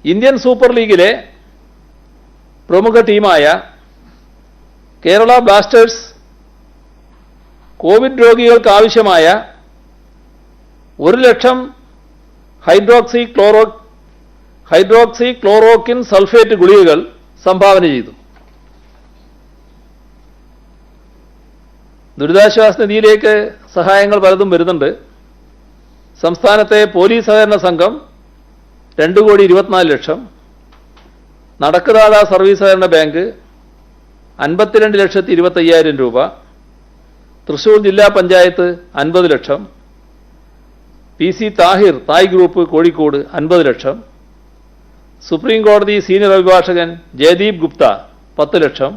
ഇന്ത്യൻ സൂപ്പർ ലീഗിലെ പ്രമുഖ ടീമായ കേരള ബ്ലാസ്റ്റേഴ്സ് കോവിഡ് രോഗികൾക്ക് ആവശ്യമായ 1,00,000 ഹൈഡ്രോക്സി ക്ലോറോക്വിൻ സൾഫേറ്റ് ഗുളികകൾ സംഭാവന ചെയ്തു. ദുരിതാശ്വാസ നിധിയിലേക്ക് സഹായങ്ങൾ പലതും വരുന്നുണ്ട്. സംസ്ഥാനത്തെ പോലീസ് സഹകരണ സംഘം 2,24,00,000, നടക്കുദാത സർവീസ് സഹകരണ ബാങ്ക് 52,25,000 രൂപ, തൃശൂർ ജില്ലാ panchayat 50 lakh, PC Tahir Thai group Kozhikode 50 lakh, supreme കോടതി സീനിയർ അഭിഭാഷകൻ ജയദീപ് ഗുപ്ത 10 ലക്ഷം,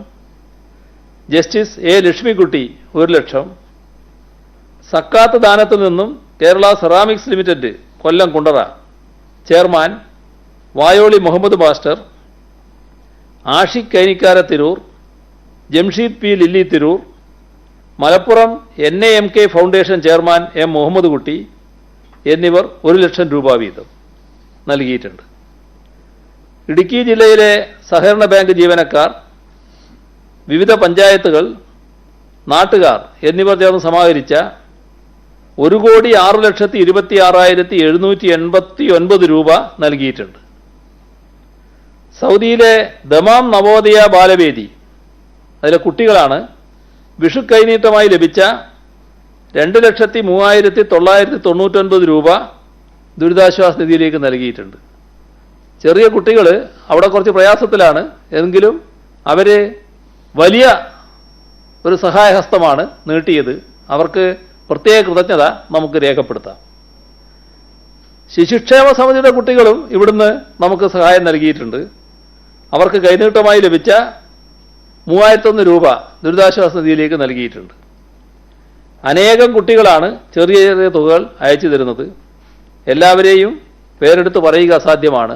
ജസ്റ്റിസ് A ലക്ഷ്മിക്കുട്ടി 1 ലക്ഷം, സക്കാത്ത് ദാനത്തിൽ നിന്നും Kerala ceramics limited Kollam Kundara chairman Vayoli Muhammad master, Ashiq Kainikkara Tirur, Jamsheed P Lilly Tirur, Malappuram NAMK foundation chairman M Muhammad Kutty എന്നിവർ 1 ലക്ഷം രൂപ വീതം നൽകിയിട്ടുണ്ട്. ഇടുക്കി ജില്ലയിലെ സഹകരണ ബാങ്ക് ജീവനക്കാർ, വിവിധ പഞ്ചായത്തുകൾ, നാട്ടുകാർ എന്നിവർ ചേർന്ന് സമാഹരിച്ച 1,06,26,789 രൂപ നൽകിയിട്ടുണ്ട്. സൗദിയിലെ ദമാം നവോദയ ബാലവേദി, അതിലെ കുട്ടികളാണ് വിഷു കൈനീട്ടമായി ലഭിച്ച 2,03,999 രൂപ ദുരിതാശ്വാസ നിധിയിലേക്ക് നൽകിയിട്ടുണ്ട്. ചെറിയ കുട്ടികൾ അവിടെ കുറച്ച് പ്രയാസത്തിലാണ്, എങ്കിലും അവർ വലിയ ഒരു സഹായഹസ്തമാണ് നീട്ടിയത്. അവർക്ക് പ്രത്യേക കൃതജ്ഞത നമുക്ക് രേഖപ്പെടുത്താം. ശിശുക്ഷേമ സമിതിയുടെ കുട്ടികളും ഇവിടുന്ന് നമുക്ക് സഹായം നൽകിയിട്ടുണ്ട്. അവർക്ക് കൈനീട്ടമായി ലഭിച്ച 3,001 രൂപ ദുരിതാശ്വാസ നിധിയിലേക്ക് നൽകിയിട്ടുണ്ട്. അനേകം കുട്ടികളാണ് ചെറിയ ചെറിയ തുകകൾ അയച്ചു തരുന്നത്. എല്ലാവരെയും പേരെടുത്ത് പറയുക അസാധ്യമാണ്.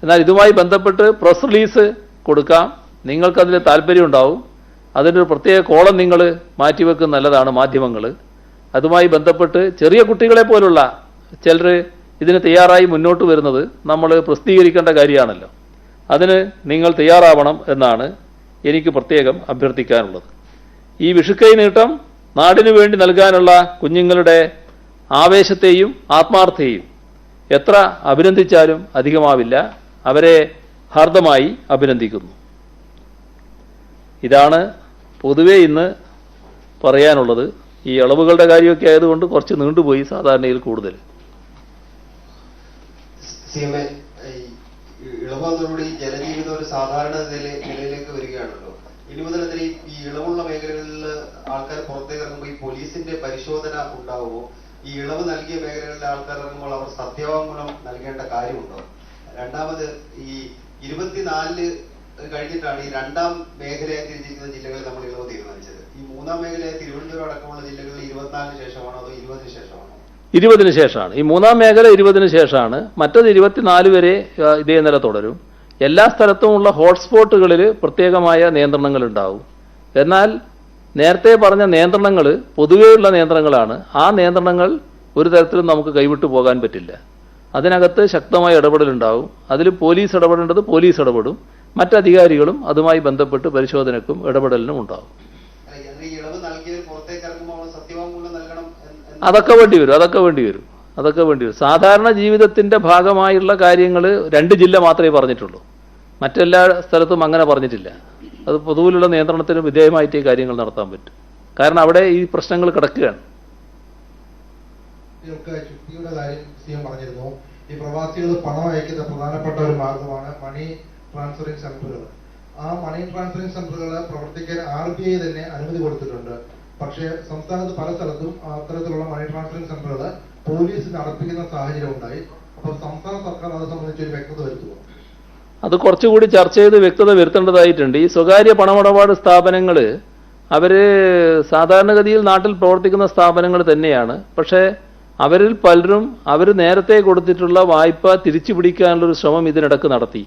എന്നാൽ ഇതുമായി ബന്ധപ്പെട്ട് പ്രസ് റിലീസ് കൊടുക്കാം. നിങ്ങൾക്കതിൽ താല്പര്യം ഉണ്ടാവും. അതിൻ്റെ ഒരു പ്രത്യേക കോളം നിങ്ങൾ മാറ്റിവെക്കുന്ന നല്ലതാണ് മാധ്യമങ്ങൾ. അതുമായി ബന്ധപ്പെട്ട് ചെറിയ കുട്ടികളെ പോലുള്ള ചിലർ ഇതിന് തയ്യാറായി മുന്നോട്ട് വരുന്നത് നമ്മൾ പ്രസിദ്ധീകരിക്കേണ്ട കാര്യമാണല്ലോ. അതിന് നിങ്ങൾ തയ്യാറാവണം എന്നാണ് എനിക്ക് പ്രത്യേകം അഭ്യർത്ഥിക്കാനുള്ളത്. ഈ വിഷുക്കൈ നീട്ടം നാടിനു വേണ്ടി നൽകാനുള്ള കുഞ്ഞുങ്ങളുടെ ആവേശത്തെയും ആത്മാർത്ഥതയും എത്ര അഭിനന്ദിച്ചാലും അധികമാവില്ല. അവരെ ഹാർദമായി അഭിനന്ദിക്കുന്നു. ഇതാണ് പൊതുവെ ഇന്ന് പറയാനുള്ളത്. ഈ ഇളവുകളുടെ കാര്യമൊക്കെ ആയതുകൊണ്ട് കുറച്ച് നീണ്ടുപോയി സാധാരണയിൽ കൂടുതൽ. ഇളവോടുകൂടി ജനജീവിതം ഒരു സാധാരണ നിലയിലേക്ക് വരികയാണല്ലോ. ഇനി മുതൽ ഈ ഇളവുള്ള മേഖലകളിൽ ആൾക്കാർ പുറത്തേക്ക് ഇറങ്ങുമ്പോൾ ഈ പോലീസിന്റെ പരിശോധന ഉണ്ടാവുമോ? ഈ ഇളവ് നൽകിയ മേഖലകളിലെ ആൾക്കാർ ഇറങ്ങുമ്പോൾ അവർ സത്യവാങ്മൂലം നൽകേണ്ട കാര്യമുണ്ടോ? രണ്ടാമത് ഈ 24 കഴിഞ്ഞിട്ടാണ് ഈ രണ്ടാം മേഖലയായി തിരിച്ചിരിക്കുന്ന ജില്ലകളിൽ നമ്മൾ ഇളവ് തീരുമാനിച്ചത്. ഈ മൂന്നാം മേഖലയായി തിരുവനന്തപുരം അടക്കമുള്ള ജില്ലകളിൽ 24 ശേഷമാണോ അതോ 20 ശേഷമാണോ? 20 ശേഷമാണ്. ഈ മൂന്നാം മേഖല 20 ശേഷമാണ്. മറ്റത് 24 വരെ ഇതേ നില തുടരും. എല്ലാ സ്ഥലത്തുമുള്ള ഹോട്ട്സ്പോട്ടുകളിൽ പ്രത്യേകമായ നിയന്ത്രണങ്ങൾ ഉണ്ടാവും. എന്നാൽ നേരത്തെ പറഞ്ഞ നിയന്ത്രണങ്ങൾ പൊതുവെയുള്ള നിയന്ത്രണങ്ങളാണ്. ആ നിയന്ത്രണങ്ങൾ ഒരു തരത്തിലും നമുക്ക് കൈവിട്ടു പോകാൻ പറ്റില്ല. അതിനകത്ത് ശക്തമായ ഇടപെടലുണ്ടാവും. അതിൽ പോലീസ് ഇടപെടേണ്ടത് പോലീസ് ഇടപെടും. മറ്റധികാരികളും അതുമായി ബന്ധപ്പെട്ട് പരിശോധനയ്ക്കും ഇടപെടലിനും ഉണ്ടാവും. അതൊക്കെ വേണ്ടി വരും. സാധാരണ ജീവിതത്തിന്റെ ഭാഗമായുള്ള കാര്യങ്ങൾ 2 ജില്ല മാത്രമേ പറഞ്ഞിട്ടുള്ളൂ. മറ്റെല്ലാ സ്ഥലത്തും അങ്ങനെ പറഞ്ഞിട്ടില്ല. അത് പൊതുവിലുള്ള നിയന്ത്രണത്തിന് വിധേയമായിട്ടേ കാര്യങ്ങൾ നടത്താൻ പറ്റും. കാരണം അവിടെ ഈ പ്രശ്നങ്ങൾ കിടക്കുകയാണ്. പറഞ്ഞിരുന്നു, ഈ പ്രവാസികൾ പണം അയക്കുന്ന പ്രധാനപ്പെട്ട ഒരു മാർഗമാണ് മണി ട്രാൻസ്ഫറിംഗ് സെന്ററുകൾ. ആ മണി ട്രാൻസ്ഫറിംഗ് സെന്ററുകൾ പ്രവർത്തിക്കാൻ RBI തന്നെ അനുമതി കൊടുത്തിട്ടുണ്ട്. പക്ഷേ സംസ്ഥാനത്ത് പല സ്ഥലത്തും അത്തരത്തിലുള്ള മണി ട്രാൻസ്ഫറിംഗ് സെന്ററുകൾ പോലീസ് നടപ്പിക്കുന്ന സാഹചര്യം ഉണ്ടായി. അപ്പോൾ സംസ്ഥാന സർക്കാർ അത് സംബന്ധിച്ച് ഒരു വ്യക്തത വരുത്തുമോ? അത് കുറച്ചുകൂടി ചർച്ച ചെയ്ത് വ്യക്തത വരുത്തേണ്ടതായിട്ടുണ്ട്. ഈ സ്വകാര്യ പണമിടപാട് സ്ഥാപനങ്ങൾ അവർ സാധാരണഗതിയിൽ നാട്ടിൽ പ്രവർത്തിക്കുന്ന സ്ഥാപനങ്ങൾ തന്നെയാണ്. പക്ഷേ അവരിൽ പലരും അവർ നേരത്തെ കൊടുത്തിട്ടുള്ള വായ്പ തിരിച്ചു പിടിക്കാനുള്ളൊരു ശ്രമം ഇതിനിടക്ക് നടത്തി.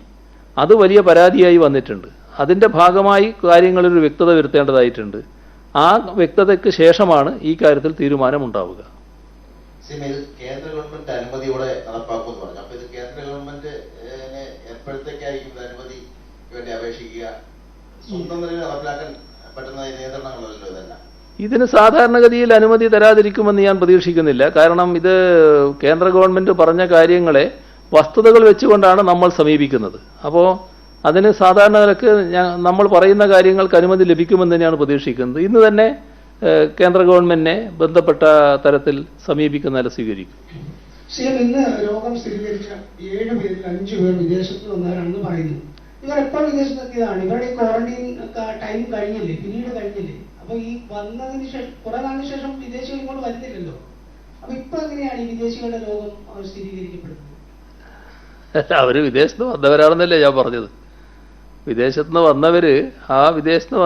അത് വലിയ പരാതിയായി വന്നിട്ടുണ്ട്. അതിൻ്റെ ഭാഗമായി കാര്യങ്ങളൊരു വ്യക്തത വരുത്തേണ്ടതായിട്ടുണ്ട്. ആ വ്യക്തതയ്ക്ക് ശേഷമാണ് ഈ കാര്യത്തിൽ തീരുമാനമുണ്ടാവുക. കേന്ദ്ര ഗവൺമെന്റ് അനുമതിയോടെ നടപ്പാക്കുമെന്ന് പറഞ്ഞു. അപ്പൊ ഇത് കേന്ദ്ര ഗവൺമെന്റ് എപ്പോഴത്തേക്കായിരിക്കും അനുമതി വേണ്ടി അപേക്ഷിക്കുക? സ്വന്തം നിലയിൽ നടപ്പിലാക്കാൻ പറ്റുന്ന നിയന്ത്രണങ്ങളല്ലോ ഇതെല്ലാം. ഇതിന് സാധാരണഗതിയിൽ അനുമതി തരാതിരിക്കുമെന്ന് ഞാൻ പ്രതീക്ഷിക്കുന്നില്ല. കാരണം ഇത് കേന്ദ്ര ഗവൺമെന്റ് പറഞ്ഞ കാര്യങ്ങളെ വസ്തുതകൾ വെച്ചുകൊണ്ടാണ് നമ്മൾ സമീപിക്കുന്നത്. അപ്പോൾ അതിന് സാധാരണ നിലക്ക് നമ്മൾ പറയുന്ന കാര്യങ്ങൾക്ക് അനുമതി ലഭിക്കുമെന്ന് തന്നെയാണ് പ്രതീക്ഷിക്കുന്നത്. ഇന്ന് തന്നെ കേന്ദ്ര ഗവൺമെന്റിനെ ബന്ധപ്പെട്ട തരത്തിൽ സമീപിക്കുന്ന നില സ്വീകരിക്കും. ഇന്ന് രോഗം സ്ഥിരീകരിച്ച 7 പേരിൽ 5 പേർ വിദേശത്ത് വന്നവരാണെന്ന് പറയുന്നു. ഇവർ എപ്പോൾ വിദേശത്തെത്തിയതാണ്? ഇവരുടെ ക്വാറന്റൈൻ ടൈം കഴിഞ്ഞില്ലേ? പിന്നീട് കഴിഞ്ഞില്ലേ? അപ്പൊ ഈ വന്നതിന് ശേഷം കുറെ നാളിന് ശേഷം വിദേശികൾ ഇങ്ങോട്ട് വരുന്നില്ലല്ലോ. അപ്പൊ ഇപ്പൊ എങ്ങനെയാണ് ഈ വിദേശികളുടെ രോഗം സ്ഥിരീകരിക്കപ്പെടുന്നത്? അവര് വിദേശത്ത് വന്നവരാണെന്നല്ലേ ഞാൻ പറഞ്ഞത്. വിദേശത്ത് നിന്ന്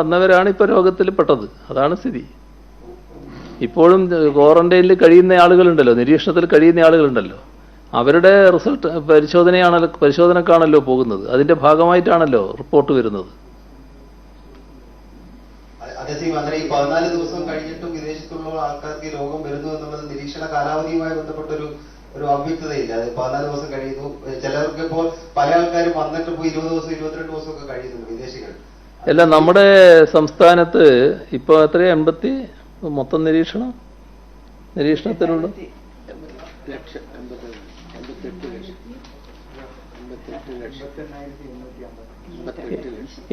വന്നവരാണ് ഇപ്പൊ രോഗത്തിൽ പെട്ടത്. അതാണ് സ്ഥിതി. ഇപ്പോഴും ക്വാറന്റൈനിൽ കഴിയുന്ന ആളുകളുണ്ടല്ലോ, നിരീക്ഷണത്തിൽ കഴിയുന്ന ആളുകളുണ്ടല്ലോ, അവരുടെ റിസൾട്ട് പരിശോധനക്കാണല്ലോ പോകുന്നത്. അതിന്റെ ഭാഗമായിട്ടാണല്ലോ റിപ്പോർട്ട് വരുന്നത്. അതേസമയം ഈ 14 ദിവസം കഴിഞ്ഞിട്ടും വിദേശത്തുള്ള ആൾക്കാർക്ക് രോഗം വരുന്നു എന്നുള്ളത് നിരീക്ഷണ കാലാവധിയുമായി ബന്ധപ്പെട്ട ഒരു അവ്യക്തതയില്ല. അത് 14 ദിവസം കഴിയുന്നു. ചിലർക്ക് ഇപ്പോൾ പല ആൾക്കാരും വന്നിട്ട് ഇപ്പോൾ 20 ദിവസം 22 ദിവസം ഒക്കെ കഴിയുന്നുണ്ട് വിദേശികൾ. അല്ല, നമ്മുടെ സംസ്ഥാനത്ത് ഇപ്പൊ എത്ര 80 മൊത്തം നിരീക്ഷണത്തിലുള്ള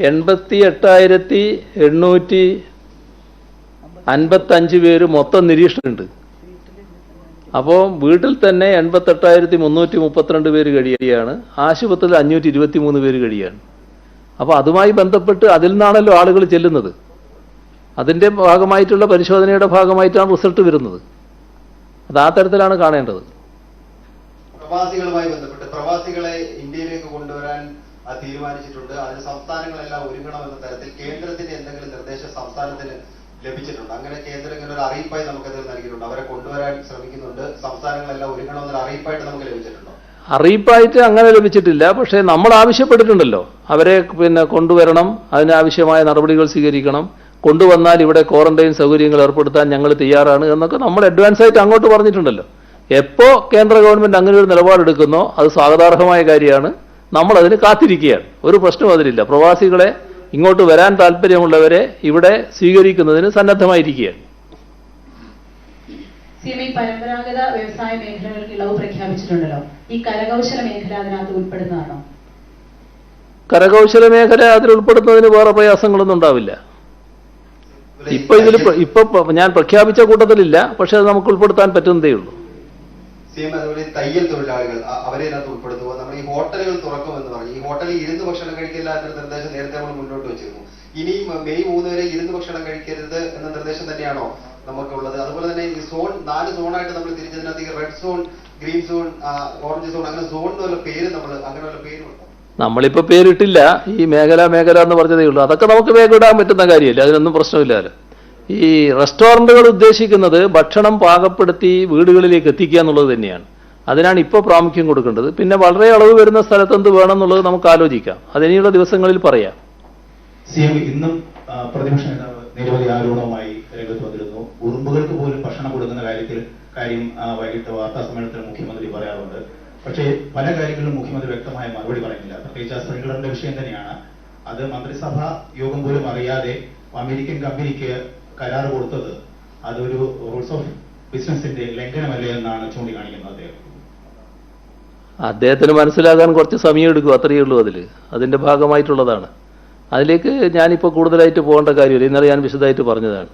88,855 പേര് മൊത്തം നിരീക്ഷണമുണ്ട്. അപ്പോൾ വീട്ടിൽ തന്നെ 88,332 പേര് കഴിയുകയാണ്. ആശുപത്രിയിൽ 523 പേര് കഴിയുകയാണ്. അപ്പോൾ അതുമായി ബന്ധപ്പെട്ട് അതിൽ നിന്നാണല്ലോ ആളുകൾ ചെല്ലുന്നത്. അതിൻ്റെ ഭാഗമായിട്ടുള്ള പരിശോധനയുടെ ഭാഗമായിട്ടാണ് റിസൾട്ട് വരുന്നത്. അത് ആ തരത്തിലാണ് കാണേണ്ടത്. പ്രവാസികളുമായി ബന്ധപ്പെട്ട് പ്രവാസികളെ ഇന്ത്യയിലേക്ക് കൊണ്ടുവരാൻ തീരുമാനിച്ചിട്ടുണ്ട്. അതിന് സംസ്ഥാനങ്ങളെല്ലാം ഒരുങ്ങണമെന്ന തരത്തിൽ കേന്ദ്രത്തിന്റെ എന്തെങ്കിലും നിർദ്ദേശം സംസ്ഥാനത്തിന് ലഭിച്ചിട്ടുണ്ട്? അങ്ങനെ കേന്ദ്രം ഇങ്ങനെ ഒരു അറിയിപ്പായി നമുക്കത് നൽകിയിട്ടുണ്ട്. അവരെ കൊണ്ടുവരാൻ ശ്രമിക്കുന്നുണ്ട്, സംസ്ഥാനങ്ങളെല്ലാം ഒരുങ്ങണമെന്നൊരു അറിയിപ്പായിട്ട് നമുക്ക് ലഭിച്ചിട്ടുണ്ടോ? അറിയിപ്പായിട്ട് അങ്ങനെ ലഭിച്ചിട്ടില്ല. പക്ഷേ നമ്മൾ ആവശ്യപ്പെട്ടിട്ടുണ്ടല്ലോ, അവരെ കൊണ്ടുവരണം, അതിനാവശ്യമായ നടപടികൾ സ്വീകരിക്കണം, കൊണ്ടുവന്നാൽ ഇവിടെ ക്വാറന്റൈൻ സൗകര്യങ്ങൾ ഏർപ്പെടുത്താൻ ഞങ്ങൾ തയ്യാറാണ് എന്നൊക്കെ നമ്മൾ അഡ്വാൻസ് ആയിട്ട് അങ്ങോട്ട് പറഞ്ഞിട്ടുണ്ടല്ലോ. എപ്പോൾ കേന്ദ്ര ഗവൺമെൻറ് അങ്ങനെ ഒരു നിലപാടെടുക്കുന്നോ അത് സ്വാഗതാർഹമായ കാര്യമാണ്. നമ്മളതിന് കാത്തിരിക്കുകയാണ്. ഒരു പ്രശ്നവും അതിലില്ല. പ്രവാസികളെ ഇങ്ങോട്ട് വരാൻ താല്പര്യമുള്ളവരെ ഇവിടെ സ്വീകരിക്കുന്നതിന് സന്നദ്ധമായിരിക്കുകയാണ്. CMA പരമ്പരാഗത വ്യവസായ മേഖലകൾക്ക് ഇളവ് പ്രഖ്യാപിച്ചിട്ടുണ്ടല്ലോ. ഈ കരകൗശല മേഖല അതിനകത്ത് ഉൾപ്പെടുന്നതാണോ? കരകൗശല മേഖല അതിൽ ഉൾപ്പെടുത്തുന്നതിന് വേറെ പ്രയാസങ്ങളൊന്നും ഉണ്ടാവില്ല. ഇപ്പൊ ഞാൻ പ്രഖ്യാപിച്ച കൂട്ടത്തിലില്ല, പക്ഷെ അത് നമുക്ക് ഉൾപ്പെടുത്താൻ പറ്റുന്നതേ ഉള്ളൂ. അതുപോലെ തയ്യൽ തൊഴിലാളികൾ അവരെ ഇതിനകത്ത് ഉൾപ്പെടുത്തുക. നമ്മൾ ഈ ഹോട്ടലുകൾ തുറക്കുമെന്ന് പറഞ്ഞു. ഈ ഹോട്ടലിൽ ഇരുന്ന് ഭക്ഷണം കഴിക്കില്ല എന്ന നിർദ്ദേശം നേരത്തെ നമ്മൾ മുന്നോട്ട് വെച്ചിരുന്നു. ഇനി മെയ് 3 വരെ ഇരുന്ന് ഭക്ഷണം കഴിക്കരുത് എന്ന നിർദ്ദേശം തന്നെയാണോ നമുക്കുള്ളത്? അതുപോലെ തന്നെ ഈ സോൺ 4 സോണായിട്ട് നമ്മൾ തിരിച്ചതിനകത്ത് ഈ red zone, green zone, orange zone, അങ്ങനെ സോണിന് വല്ല പേര് അങ്ങനെ വല്ല പേരുണ്ടോ? നമ്മളിപ്പോ പേരിട്ടില്ല. ഈ മേഖല എന്ന് പറഞ്ഞതേ ഉള്ളൂ. അതൊക്കെ നമുക്ക് വേഗം ഇടാൻ പറ്റുന്ന കാര്യമില്ല, അതിനൊന്നും പ്രശ്നമില്ലല്ലോ. ഈ റെസ്റ്റോറൻറ്റുകൾ ഉദ്ദേശിക്കുന്നത് ഭക്ഷണം പാകപ്പെടുത്തി വീടുകളിലേക്ക് എത്തിക്കുക എന്നുള്ളത് തന്നെയാണ്. അതിനാണ് ഇപ്പോൾ പ്രാമുഖ്യം കൊടുക്കേണ്ടത്. പിന്നെ വളരെ അളവ് വരുന്ന സ്ഥലത്ത് എന്ത് വേണം എന്നുള്ളത് നമുക്ക് ആലോചിക്കാം. അതിനിയുള്ള ദിവസങ്ങളിൽ പറയാം. ഇന്നും പ്രതിപക്ഷ നേതാവ് നിരവധി ആരോപണവുമായി രംഗത്ത് വന്നിരുന്നു. ഉറുമ്പുകൾക്ക് പോലും ഭക്ഷണം കൊടുക്കുന്ന കാര്യം വൈകിട്ട് വാർത്താ സമ്മേളനത്തിൽ മുഖ്യമന്ത്രി പറയാറുണ്ട്. പക്ഷേ പല കാര്യങ്ങളിലും മുഖ്യമന്ത്രി വ്യക്തമായ മറുപടി പറയുന്നില്ല. പ്രത്യേകിച്ച് ആ സ്പ്രിംഗ്ലറിന്റെ വിഷയം തന്നെയാണ്. അത് മന്ത്രിസഭാ യോഗം പോലും അറിയാതെ അമേരിക്കൻ കമ്പനിക്ക് കരാർ കൊടുത്തത് അതൊരു റൂൾസ് ഓഫ് ബിസിനസിന്റെ ലംഘനമല്ലേ എന്നാണ് ചൂണ്ടിക്കാണിക്കുന്നത് അദ്ദേഹത്തിന് മനസ്സിലാകാൻ കുറച്ച് സമയം എടുക്കും, അത്രയേ ഉള്ളൂ. അതിന്റെ ഭാഗമായിട്ടുള്ളതാണ്. അതിലേക്ക് ഞാനിപ്പോൾ കൂടുതലായിട്ട് പോകേണ്ട കാര്യമില്ല. ഇന്നലെ ഞാൻ വിശദമായിട്ട് പറഞ്ഞതാണ്.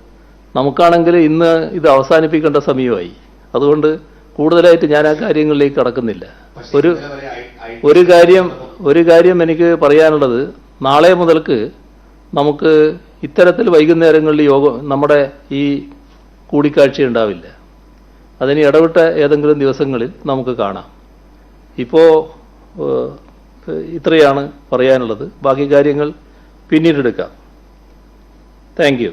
നമുക്കാണെങ്കിൽ ഇന്ന് ഇത് അവസാനിപ്പിക്കേണ്ട സമയമായി. അതുകൊണ്ട് കൂടുതലായിട്ട് ഞാൻ ആ കാര്യങ്ങളിലേക്ക് കടക്കുന്നില്ല. ഒരു കാര്യം എനിക്ക് പറയാനുള്ളത്, നാളെ മുതൽക്ക് നമുക്ക് ഇത്തരത്തിൽ വൈകുന്നേരങ്ങളിൽ നമ്മുടെ ഈ കൂടിക്കാഴ്ച ഉണ്ടാവില്ല. അതിന് ഇടവിട്ട ഏതെങ്കിലും ദിവസങ്ങളിൽ നമുക്ക് കാണാം. ഇപ്പോൾ ഇത്രയാണ് പറയാനുള്ളത്. ബാക്കി കാര്യങ്ങൾ പിന്നീടെടുക്കാം. Thank you.